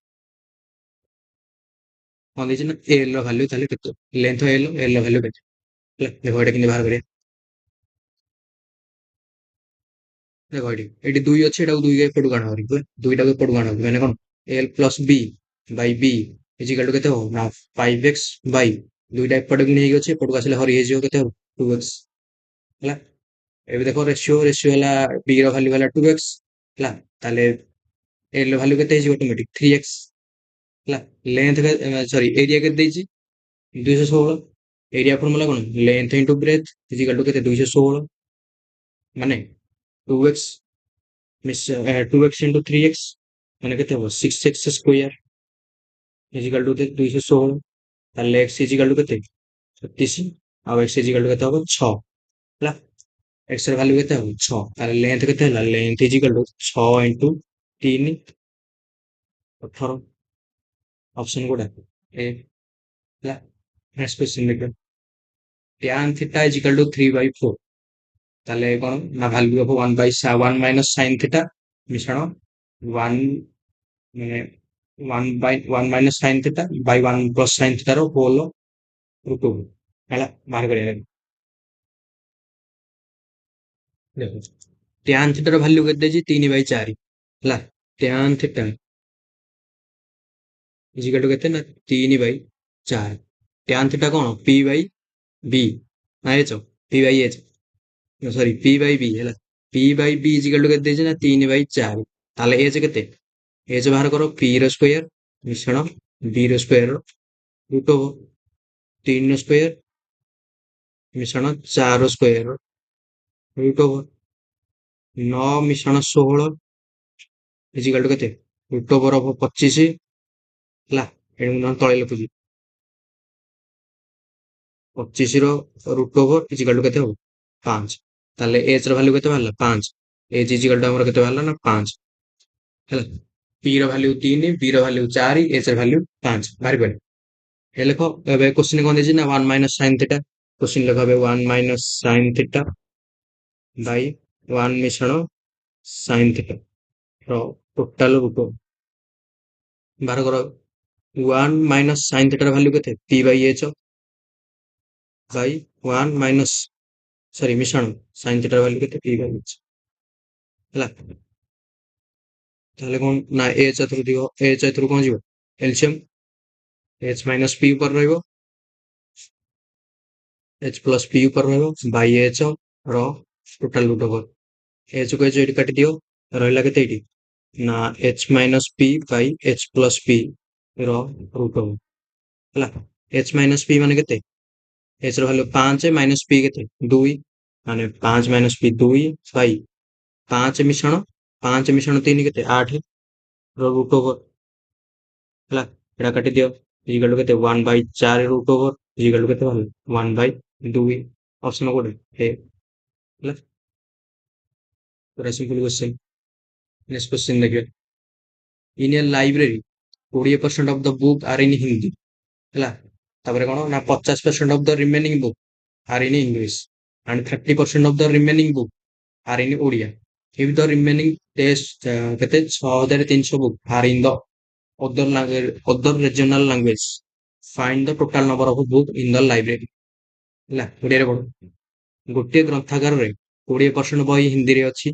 कोन देजी ना l ର वैल्यू ताले केते लेंथ l ର वैल्यू केते देखो एटा किने बाहर करिया देखो एटी दुई अच्छे एटा दुई एपटू काण हरि दुईटा एपटू काण हरि माने कोन l plus b by b equal to केते हो ना 5x बाय दुईटा एपटू कि नेही अछि एपटू आसले हरि हे जियो केते हो 2x हला एबे देखो रेशियो हला b रो वैल्यू हला 2x हला ताले l रो वैल्यू केते हे ऑटोमेटिक 3x हला लेंथ सॉरी एरिया केते देछि 216 एरिया फॉर्मूला कोन length into breadth equal to केते 216 माने 2x miss 2x into 3x माने केते हो 6x स्क्वायर इजिकल टू 216 ताले x इजिकल टू केते 36 आ x इजिकल टू केते हो 6 हला x ର वैल्यू केते हो 6 ताले लेंथ केते हला length equal to 6 into 3 18 option कोडा ए हला नेक्स्ट क्वेश्चन देखो tan थीटा इजिकल टू 3/4 ताले कोन ना value of 1 minus sin theta मिश्रण 1 माने 1 by 1 minus sin theta by 1 plus sin theta row whole root हैला बाहर करिया देखो tan थीटा रो वैल्यू केते जी 3/4 हैला tan थीटा इजिकल टू केते ना 3/4 tan थीटा कोन p by b ना h p by h sorry p by b हैला p by b equal to केते जी ना 3/4 ताले h केते h बाहर करो p रो स्क्वायर मिश्रण b रो स्क्वायर रूट ओवर 3 रो स्क्वायर मिश्रण 4 रो स्क्वायर रूट ओवर 9 मिश्रण 16 इजिकल टू केते रूट ओवर ऑफ 25 ହେଲା ଏଣୁ ମୁଁ ତଳେ ଲେଖୁଛି 25 ର ରୁଟ୍ ଓଭର ଇଜିକାଲ ଟୁ କେତେ ହବ 5 ତାହେଲେ h ର ଭ୍ୟାଲୁ କେତେ ବାହାରିଲା 5 h ଇଜିକାଲ ଟୁ ଆମର କେତେ ବାହାରିଲା ନା 5 ହେଲା p ର ଭ୍ୟାଲୁ 3 b ର ଭ୍ୟାଲୁ 4 h ର ଭ୍ୟାଲୁ 5 ବାହାରି ପଡେ ଏ ଲେଖ ଏବେ କ୍ୱେଶ୍ଚିନ କଣ ଦେଇଛି ନା 1 minus sin theta क्वेश्चन ଲେଖ ଏବେ 1 minus sin theta by 1 ମିଶ୍ରଣ sin theta ର ଟୋଟାଲ ରୁଟ୍ ବାହାର କର 1 minus sin theta ର ଭ୍ୟାଲୁ କେତେ p by h by 1 minus sorry मिश्रण sin theta ର ଭ୍ୟାଲୁ କେତେ p by h ହେଲା ତାହେଲେ କଣ ନା h ଏଥରୁ ଦିଅ h ଏଥରୁ କଣ ଯିବ LCM h minus p ଉପରେ ରହିବ एच प्लस पी ऊपर रहिबो बाई एच रो टोटल रूट ओवर एच को एच एटी काटी दियो रहला केते एटी ना h minus p by h plus p रो रूट ओवर ହେଲା एच माइनस पी माने केते एच रो भ्यालु 5 माइनस पी केते 2 माने 5 माइनस पी 2 बाई 5 मिश्रण 3 केते 8 रो रूट ओवर ହେଲା ଏଟା କାଟି ଦିଅ ଇଜିକାଲ ଟୁ କେତେ 1 ବାଇ 4 ରୁଟ ଓଭର ଇଜିକାଲ ଟୁ କେତେ ଭଲ 1 ବାଇ 2 ଅପସନ କୋଉଠି ଏ ହେଲା ପୁରା ସିମ୍ପଲ क्वेश्चन नेक्स्ट क्वेश्चन देखिए in a library 20% of the book are in Hindi ହେଲା ତାପରେ କଣ ନା 50% of the remaining book are in English and 30% of the remaining book are in Odia if the remaining test କେତେ 6300 book are in the other language other regional language find the total number of book in the library ହେଲା ଓଡ଼ିଆରେ ପଢ ଗୋଟିଏ ଗ୍ରନ୍ଥାଗାରରେ 20% ବହି ହିନ୍ଦୀରେ ଅଛି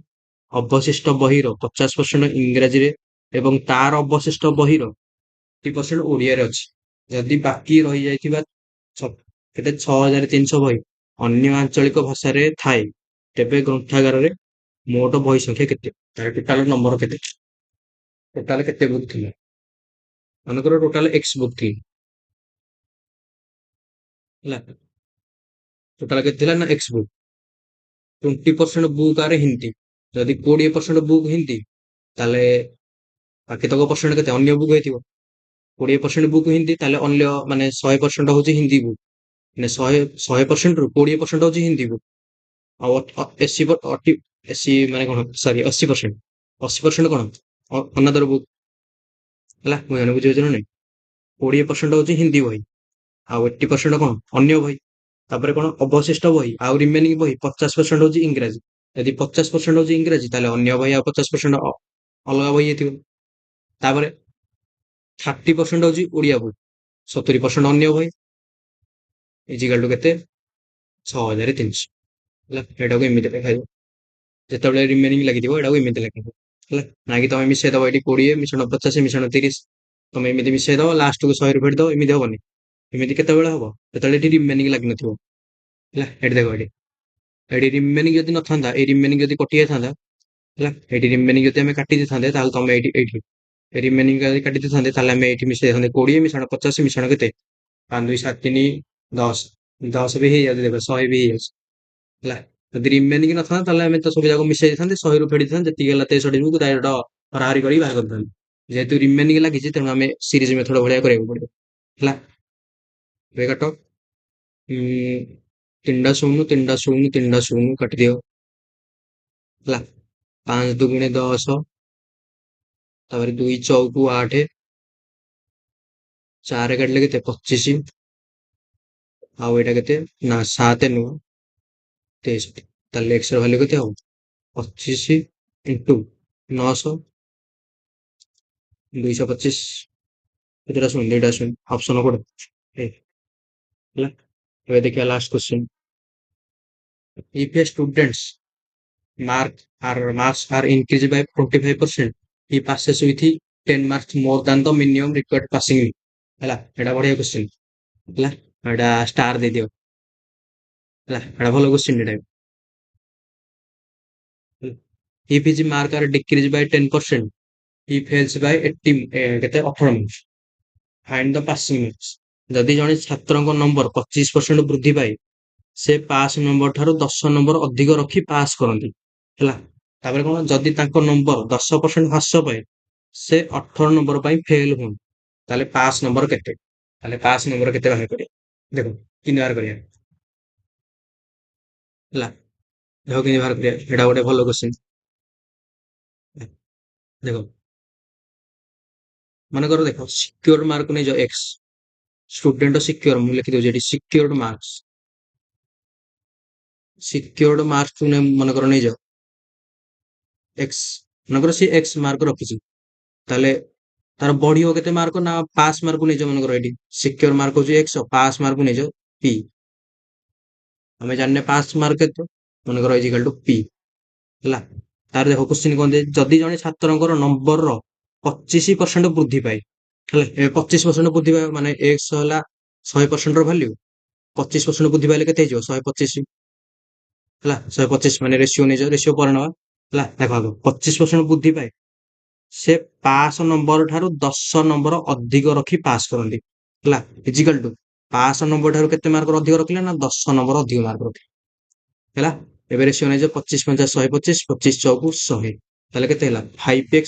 ଅବଶିଷ୍ଟ ବହିର 50% ଇଂରାଜୀରେ ଏବଂ ତାର ଅବଶିଷ୍ଟ ବହିର 30% ଓଡ଼ିଆରେ ଅଛି ଯଦି ବାକି ରହିଯାଇଥିବା କେତେ 6300 ବହି ଅନ୍ୟ ଆଞ୍ଚଳିକ ଭାଷାରେ ଥାଏ ତେବେ ଗ୍ରନ୍ଥାଗାରରେ ମୋଟ ବହି ସଂଖ୍ୟା କେତେ ତାର ଟୋଟାଲ ନମ୍ବର କେତେ ଟୋଟାଲ କେତେ ବୁକ୍ ଥିଲା ମନେକର ଟୋଟାଲ ଏକ୍ସ ବୁକ୍ ଥିଲା ହେଲା ଟୋଟାଲ କେତେ ଥିଲା ନା ଏକ୍ସ ବୁକ୍ 20% ବୁକ୍ ଆରେ ହିନ୍ଦୀ ଯଦି 20% ବୁକ୍ ହିନ୍ଦୀ ତାହେଲେ ବାକି ତକ ପରସେଣ୍ଟ କେତେ ଅନ୍ୟ ବୁକ୍ ହେଇଥିବ 20% ବୁକ୍ ହିନ୍ଦୀ ତାହେଲେ ଅନ୍ୟ ମାନେ 100% ହଉଛି ହିନ୍ଦୀ ବୁକ୍ ମାନେ 100% ରୁ 20% ହଉଛି ହିନ୍ଦୀ ବୁକ୍ ଆଉ 80 ମାନେ କଣ ସରି 80% କଣ ଅନାଦର ବୁକ୍ ହେଲା ମୁଁ ଜାଣି ବୁଝିପାରୁଛ ନା ନାଇଁ 20% ହଉଛି ହିନ୍ଦୀ ବହି ଆଉ 80% କଣ ଅନ୍ୟ ବହି ତାପରେ କଣ ଅବଶିଷ୍ଟ ବହି ଆଉ ରିମେନିଂ ବହି 50% ହଉଛି ଇଂରାଜୀ ଯଦି 50% ହଉଛି ଇଂରାଜୀ ତାହେଲେ ଅନ୍ୟ ବହି ଆଉ 50% ଅଲଗା ବହି ହେଇଥିବ ତାପରେ 30% ହଉଛି ଓଡ଼ିଆ ବହି 70% ଅନ୍ୟ ବହି ଇଜିକାଲ ଟୁ କେତେ 6300 ହେଲା ଏଟାକୁ ଏମିତି ଲେଖାଯିବ ଯେତେବେଳେ ରିମେନିଂ ଲାଗିଥିବ ଏଟାକୁ ଏମିତି ଲେଖାଯିବ ହେଲା ନା କି ତମେ ମିଶେଇ ଦବ ଏଠି 20 ମିଶଣ 50 ମିଶଣ 30 ତମେ ଏମିତି ମିଶେଇ ଦବ ଲାଷ୍ଟକୁ 100 ରୁ ଫେଡି ଦବ ଏମିତି ହବନି ଏମିତି କେତେବେଳେ ହବ ଯେତେବେଳେ ଏଠି ରିମେନିଂ ଲାଗିନଥିବ ହେଲା ଏଠି ଦେଖ ଏଠି ରିମେନିଂ ଯଦି ନଥାନ୍ତା ଏଇ ରିମେନିଂ ଯଦି କଟି ଯାଇଥାନ୍ତା ହେଲା ଏଠି ରିମେନିଂ ଯଦି ଆମେ କାଟି ଦେଇଥାନ୍ତେ ତାହେଲେ ତମେ ଏଇଠି ରିମେନିଂ ଯଦି କାଟି ଦେଇଥାନ୍ତେ ତାହେଲେ ଆମେ ଏଇଠି ମିଶେଇ ଦେଇଥାନ୍ତେ 20 ମିଶଣ 50 ମିଶଣ କେତେ 5 2 7 3 10 10 ବି ହେଇଯାଉଛି ଦେଖ 100 ବି ହେଇଯାଉଛି ହେଲା ଯଦି ରିମେନିଂ ନଥାନ୍ତା ତାହେଲେ ଆମେ ତ ସବୁ ଯାକ ମିଶେଇ ଦେଇଥାନ୍ତେ 100 ରୁ ଫେଡି ଦେଇଥାନ୍ତେ ଯେତିକି ହେଲା 63 କୁ ଡାଇରେକ୍ଟ ହରାହରି କରି ବାହାର କରିଥାନ୍ତେ ଯେହେତୁ ରିମେନିଂ ଲାଗିଛି ତେଣୁ ଆମେ ସିରିଜ ମେଥଡ ଭଳିଆ କରିବାକୁ ପଡିବ ହେଲା ଏବେ କାଟ 3ଟା ଶୂନ 3ଟା ଶୂନ 3ଟା ଶୂନ କାଟିଦିଅ ହେଲା 5 ଦୁଗୁଣେ 10 ତାପରେ 2 ଚଉକୁ 8 4 କାଟିଲେ କେତେ 25 ଆଉ ଏଇଟା କେତେ ନା 7 ନୁହଁ 63 ତାହେଲେ x ର ଭ୍ୟାଲୁ କେତେ ହବ 25 ଇଣ୍ଟୁ 900 225 କେତେଟା ଶୂନ 2ଟା ଶୂନ ଅପସନ କୋଉଟା ହେଲା ଏବେ ଦେଖିବା last question if a student's marks are increased by 25% he passes with 10 marks more than the minimum required passing ହେଲା ଏଟା ବଢିଆ କ୍ୱେଶ୍ଚନ ହେଲା ଏଟା ଷ୍ଟାର ଦେଇଦିଅ ହେଲା ଏଟା ଭଲ କ୍ୱେଶ୍ଚନ ଏଟା if his mark are decreased by 10% he fails by 80 କେତେ 18 marks find the passing marks ଯଦି ଜଣେ ଛାତ୍ରଙ୍କ ନମ୍ବର 25% ବୃଦ୍ଧି ପାଏ ସେ ପାସ୍ ନମ୍ବର ଠାରୁ 10 ନମ୍ବର ଅଧିକ ରଖି ପାସ୍ କରନ୍ତି ହେଲା ତାପରେ କଣ ଯଦି ତାଙ୍କ ନମ୍ବର 10% ହ୍ରାସ ପାଏ ସେ 18 ନମ୍ବର ପାଇଁ ଫେଲ ହୁଅନ୍ତି ତାହେଲେ ପାସ୍ ନମ୍ବର କେତେ ତାହେଲେ ପାସ୍ ନମ୍ବର କେତେ ବାହାର କରିବା ଦେଖ କେମିତି ବାହାର କରିବା ହେଲା ଦେଖ କେମିତି ବାହାର କରିବା ଏଟା ଗୋଟେ ଭଲ କ୍ୱେଶ୍ଚନ ଦେଖ ମନେକର ଦେଖ ସିକ୍ୟୁର ମାର୍କ ନେଇଯାଅ x ଷ୍ଟୁଡେଣ୍ଟ ସିକ୍ୟୁର ମୁଁ ଲେଖିଦଉଛି ଏଠି ସିକ୍ୟୁର୍ଡ ମାର୍କ ମନେକର ନେଇଯାଅ x ମନେକର ସେ x ମାର୍କ ରଖିଛି ତାହେଲେ ତାର ବଢିବ କେତେ ମାର୍କ ନା ପାସ୍ ମାର୍କ ନେଇଯାଅ ମନେକର ଏଠି ସିକ୍ୟୁର ମାର୍କ ହଉଛି x ପାସ୍ ମାର୍କ ନେଇଯାଅ p ଆମେ ଜାଣିନେ ପାସ୍ ମାର୍କ କେତେ ମନେକର ଇଜିକାଲ ଟୁ p ହେଲା ତାର ଦେଖ କ୍ୱେଶ୍ଚିନ୍ କଣ ଦିଏ ଯଦି ଜଣେ ଛାତ୍ରଙ୍କର ନମ୍ବରର 25% ବୃଦ୍ଧି ପାଏ ହେଲା 25% ବୃଦ୍ଧି ପାଏ ମାନେ x ହେଲା 100% ର ଭ୍ୟାଲ୍ୟୁ 25% ବୃଦ୍ଧି ପାଇଲେ କେତେ ହେଇଯିବ 125 ହେଲା 125 ମାନେ ରେସିଓ ନେଇଯାଅ ରେସିଓ ପରେ ନେବା ହେଲା ଦେଖ ଆଗ 25% ବୃଦ୍ଧି ପାଏ ସେ ପାସ୍ ନମ୍ବର ଠାରୁ 10 ନମ୍ବର ଅଧିକ ରଖି ପାସ୍ କରନ୍ତି ହେଲା ଇଜିକାଲ ଟୁ ପାସ୍ ନମ୍ବର ଠାରୁ କେତେ ମାର୍କ ଅଧିକ ରଖିଲେ ନା 10 ନମ୍ବର ଅଧିକ ମାର୍କ ରଖିଲେ ହେଲା ଏବେ ରେସିଓ ନେଇଯାଅ 25 50 125 25 ଚଉକୁ 100 ତାହେଲେ କେତେ ହେଲା 5x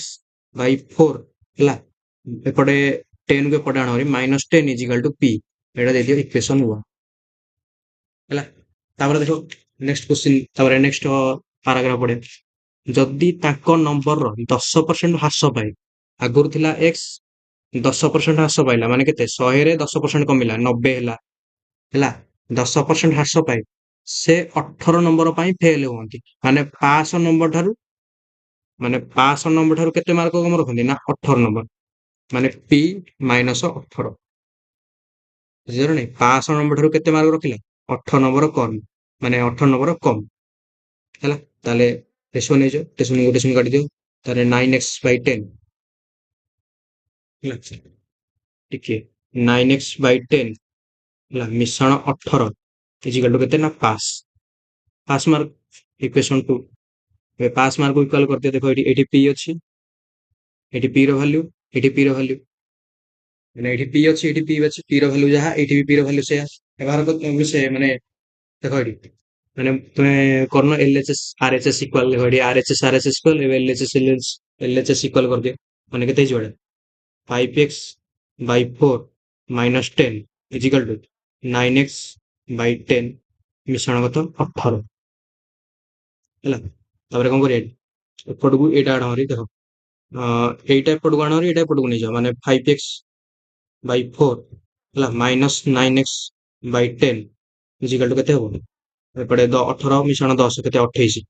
ବାଇ 4 ହେଲା ଏପଟେ 10 କୁ ଏପଟେ ଆଣ -10 ଇଜିକାଲ ଟୁ p ଏଇଟା ଦେଇଦିଅ ଇକ୍ୱେସନ 1 ହେଲା ତାପରେ ଦେଖ ନେକ୍ସଟ କ୍ୱେଶ୍ଚିନ୍ ତାପରେ ନେକ୍ସଟ ପାରାଗ୍ରାଫ ପଡେ ଯଦି ତାଙ୍କ ନମ୍ବରର 10% ହ୍ରାସ ପାଏ ଆଗରୁ ଥିଲା x 10% ହ୍ରାସ ପାଇଲା ମାନେ କେତେ 100ରେ 10% କମିଲା 90 ହେଲା ହେଲା 10% ହ୍ରାସ ପାଏ ସେ 18 ନମ୍ବର ପାଇଁ ଫେଲ ହୁଅନ୍ତି ମାନେ ପାସ ନମ୍ବର ଠାରୁ କେତେ ମାର୍କ କମ ରଖନ୍ତି ନା 18 ନମ୍ବର ମାନେ p -18 ବୁଝିଲ ନାଇଁ 500 ନମ୍ବର ଠାରୁ କେତେ ମାର୍କ ରଖିଲା 18 ନମ୍ବର କମ ମାନେ 18 ନମ୍ବର କମ ହେଲା ତାହେଲେ ରେସିଓ ନେଇଯାଅ ଗୋଟେ ଶୂନ କାଟିଦିଅ ତାହେଲେ 9x ବାଇ 10 ହେଲା ଟିକେ 9x ବାଇ 10 ହେଲା ମିଶାଣ 18 ଇଜିକାଲ ଟୁ କେତେ ନା ପାସ୍ ମାର୍କ ଇକ୍ୱେସନ 2 ଏବେ ପାସ୍ ମାର୍କ ଇକ୍ୱାଲ କରିଦିଅ ଦେଖ ଏଠି p ଅଛି ଏଠି p ର ଭ୍ୟାଲୁ ଏଠି p ର ଭ୍ୟାଲୁ ମାନେ ଏଠି p ଅଛି ଏଠି p ଅଛି p ର ଭ୍ୟାଲୁ ଯାହା ଏଠି ବି p ର ଭ୍ୟାଲୁ ସେଇଆ ବ୍ୟବହାର କରି ସେ ମାନେ ଦେଖ ଏଠି ମାନେ ତୁମେ କରୁନ LHS RHS ଇକ୍ୱାଲ ଦେଖ ଏଠି RHS RHS ଇକ୍ୱାଲ ଏବେ LHS ଇକ୍ୱାଲ କରିଦିଅ ମାନେ କେତେ ହେଇଯିବ ଏଟା 5x by 4 -10 equal to 9x by 10 ମିଶାଣ କତ 18 ହେଲା ତାପରେ କଣ କରିବା ଏପଟକୁ ଏଇଟା ଆଣ ହରି ଦେଖ এইটা ଏପଟକୁ ଆଣ ହରି ଏଇଟା ଏପଟକୁ ନେଇଯାଅ ମାନେ 5x ବାଇ 4 ହେଲା -9x ବାଇ 10 ଇଜିକାଲ ଟୁ କେତେ ହବ ଏପଟେ 18 ମିଶାଣ 10 କେତେ 28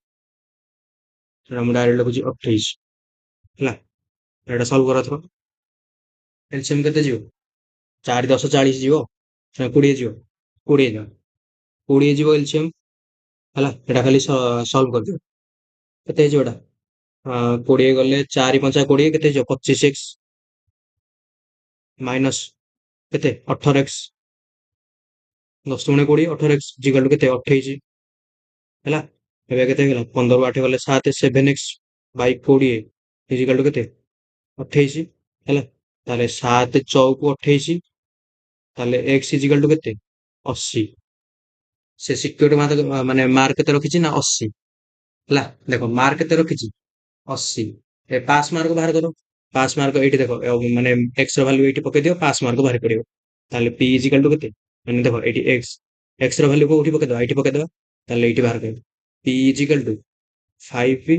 ସେଟା ମୁଁ ଡାଇରେକ୍ଟ ଲେଖୁଛି 28 ହେଲା ଏଇଟା ସଲ୍ଭ କର ଏଥର ଏଲସିଏମ କେତେ ଯିବ 4 10 40 ଯିବ 20 ଯିବ 20 ଯିବ 20 ଯିବ ଏଲସିଏମ ହେଲା ଏଟା ଖାଲି ସଲ୍ଭ କରିଦିଅ କେତେ ହେଇଯିବ ଏଟା 20 ଗଲେ 4 5 20 କେତେ ହେଇଯିବ 25x ମାଇନସ୍ କେତେ 18x 10 ଗୁଣେ 20 18x ଇଜିକାଲ ଟୁ କେତେ 28 ହେଲା ଏବେ କେତେ ହେଇଗଲା 15 ରୁ 8 ଗଲେ 7 7x ବାଇ 20 ଇଜିକାଲ ଟୁ କେତେ 28 ହେଲା ତାହେଲେ 7 ଚଉକୁ 28 ତାହେଲେ x ଇଜିକାଲ ଟୁ କେତେ 80 ସେ ସିକ୍ୟୁରିଟି ମାନେ ମାର୍କ କେତେ ରଖିଛି ନା 80 ହେଲା ଦେଖ ମାର୍କ କେତେ ରଖିଛି 80 ଏ ପାସ୍ ମାର୍କ ବାହାର କର ପାସ୍ ମାର୍କ ଏଇଠି ଦେଖ ମାନେ x ର ଭ୍ୟାଲୁ ଏଇଠି ପକେଇ ଦିଅ ପାସ୍ ମାର୍କ ବାହାର ପଡିବ ତାହେଲେ p ଇଜିକାଲ ଟୁ କେତେ ମାନେ ଦେଖ ଏଇଠି x ର ଭ୍ୟାଲୁ କୋଉଠି ପକେଇଦବା ଏଇଠି ପକେଇଦବା ତାହେଲେ ଏଇଠି ବାହାର କରିବ p ଇଜିକାଲ ଟୁ 5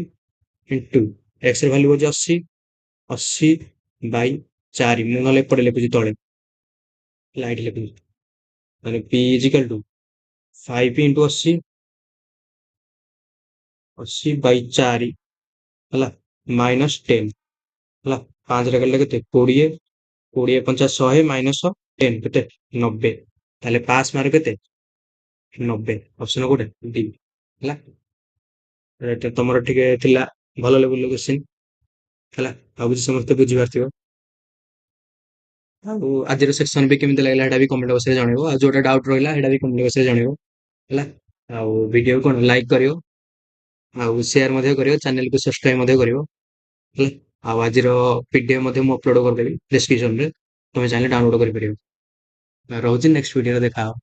ଇଣ୍ଟୁ x ର ଭ୍ୟାଲୁ ହଉଛି 80 80 ବାଇ 4 ମୁଁ ନହେଲେ ଏପଟେ ଲେଖୁଛି ତଳେ ହେଲା ଏଇଠି ଲେଖୁଛି ମାନେ p ଇଜିକାଲ ଟୁ 5 ଇଣ୍ଟୁ 80 80 ବାଇ 4 ହେଲା -10 ହେଲା 5 ରେ ଗଲେ କେତେ 20 20 50 100 -10 କେତେ 90 ତାହେଲେ ପାସ୍ ମାର୍କ କେତେ 90 ଅପସନ କୋଉଟା ଡି ହେଲା ଏଇଟା ତମର ଟିକେ ଥିଲା ଭଲ ଲେବୁଲ କ୍ୱେଶ୍ଚିନ୍ ହେଲା ଭାବୁଛି ସମସ୍ତେ ବୁଝିପାରୁଥିବ ଆଉ ଆଜିର ସେକ୍ସନ ବି କେମିତି ଲାଗିଲା ସେଟା ବି କମେଣ୍ଟ ବକ୍ସରେ ଜଣେଇବ ଆଉ ଯୋଉଟା ଡାଉଟ ରହିଲା ସେଟା ବି କମେଣ୍ଟ ବକ୍ସରେ ଜଣେଇବ ହେଲା ଆଉ ଭିଡିଓ କଣ ଲାଇକ୍ କରିବ ଆଉ ସେୟାର ମଧ୍ୟ କରିବ ଚ୍ୟାନେଲକୁ ସବସ୍କ୍ରାଇବ ମଧ୍ୟ କରିବ ହେଲା ଆଉ ଆଜିର ପିଡିଏଫ ମଧ୍ୟ ମୁଁ ଅପଲୋଡ କରିଦେବି ଡେସକ୍ରିପସନରେ ତମେ ଚାହିଁଲେ ଡାଉନଲୋଡ କରିପାରିବ ରହୁଛି ନେକ୍ସଟ ଭିଡିଓରେ ଦେଖା ହବ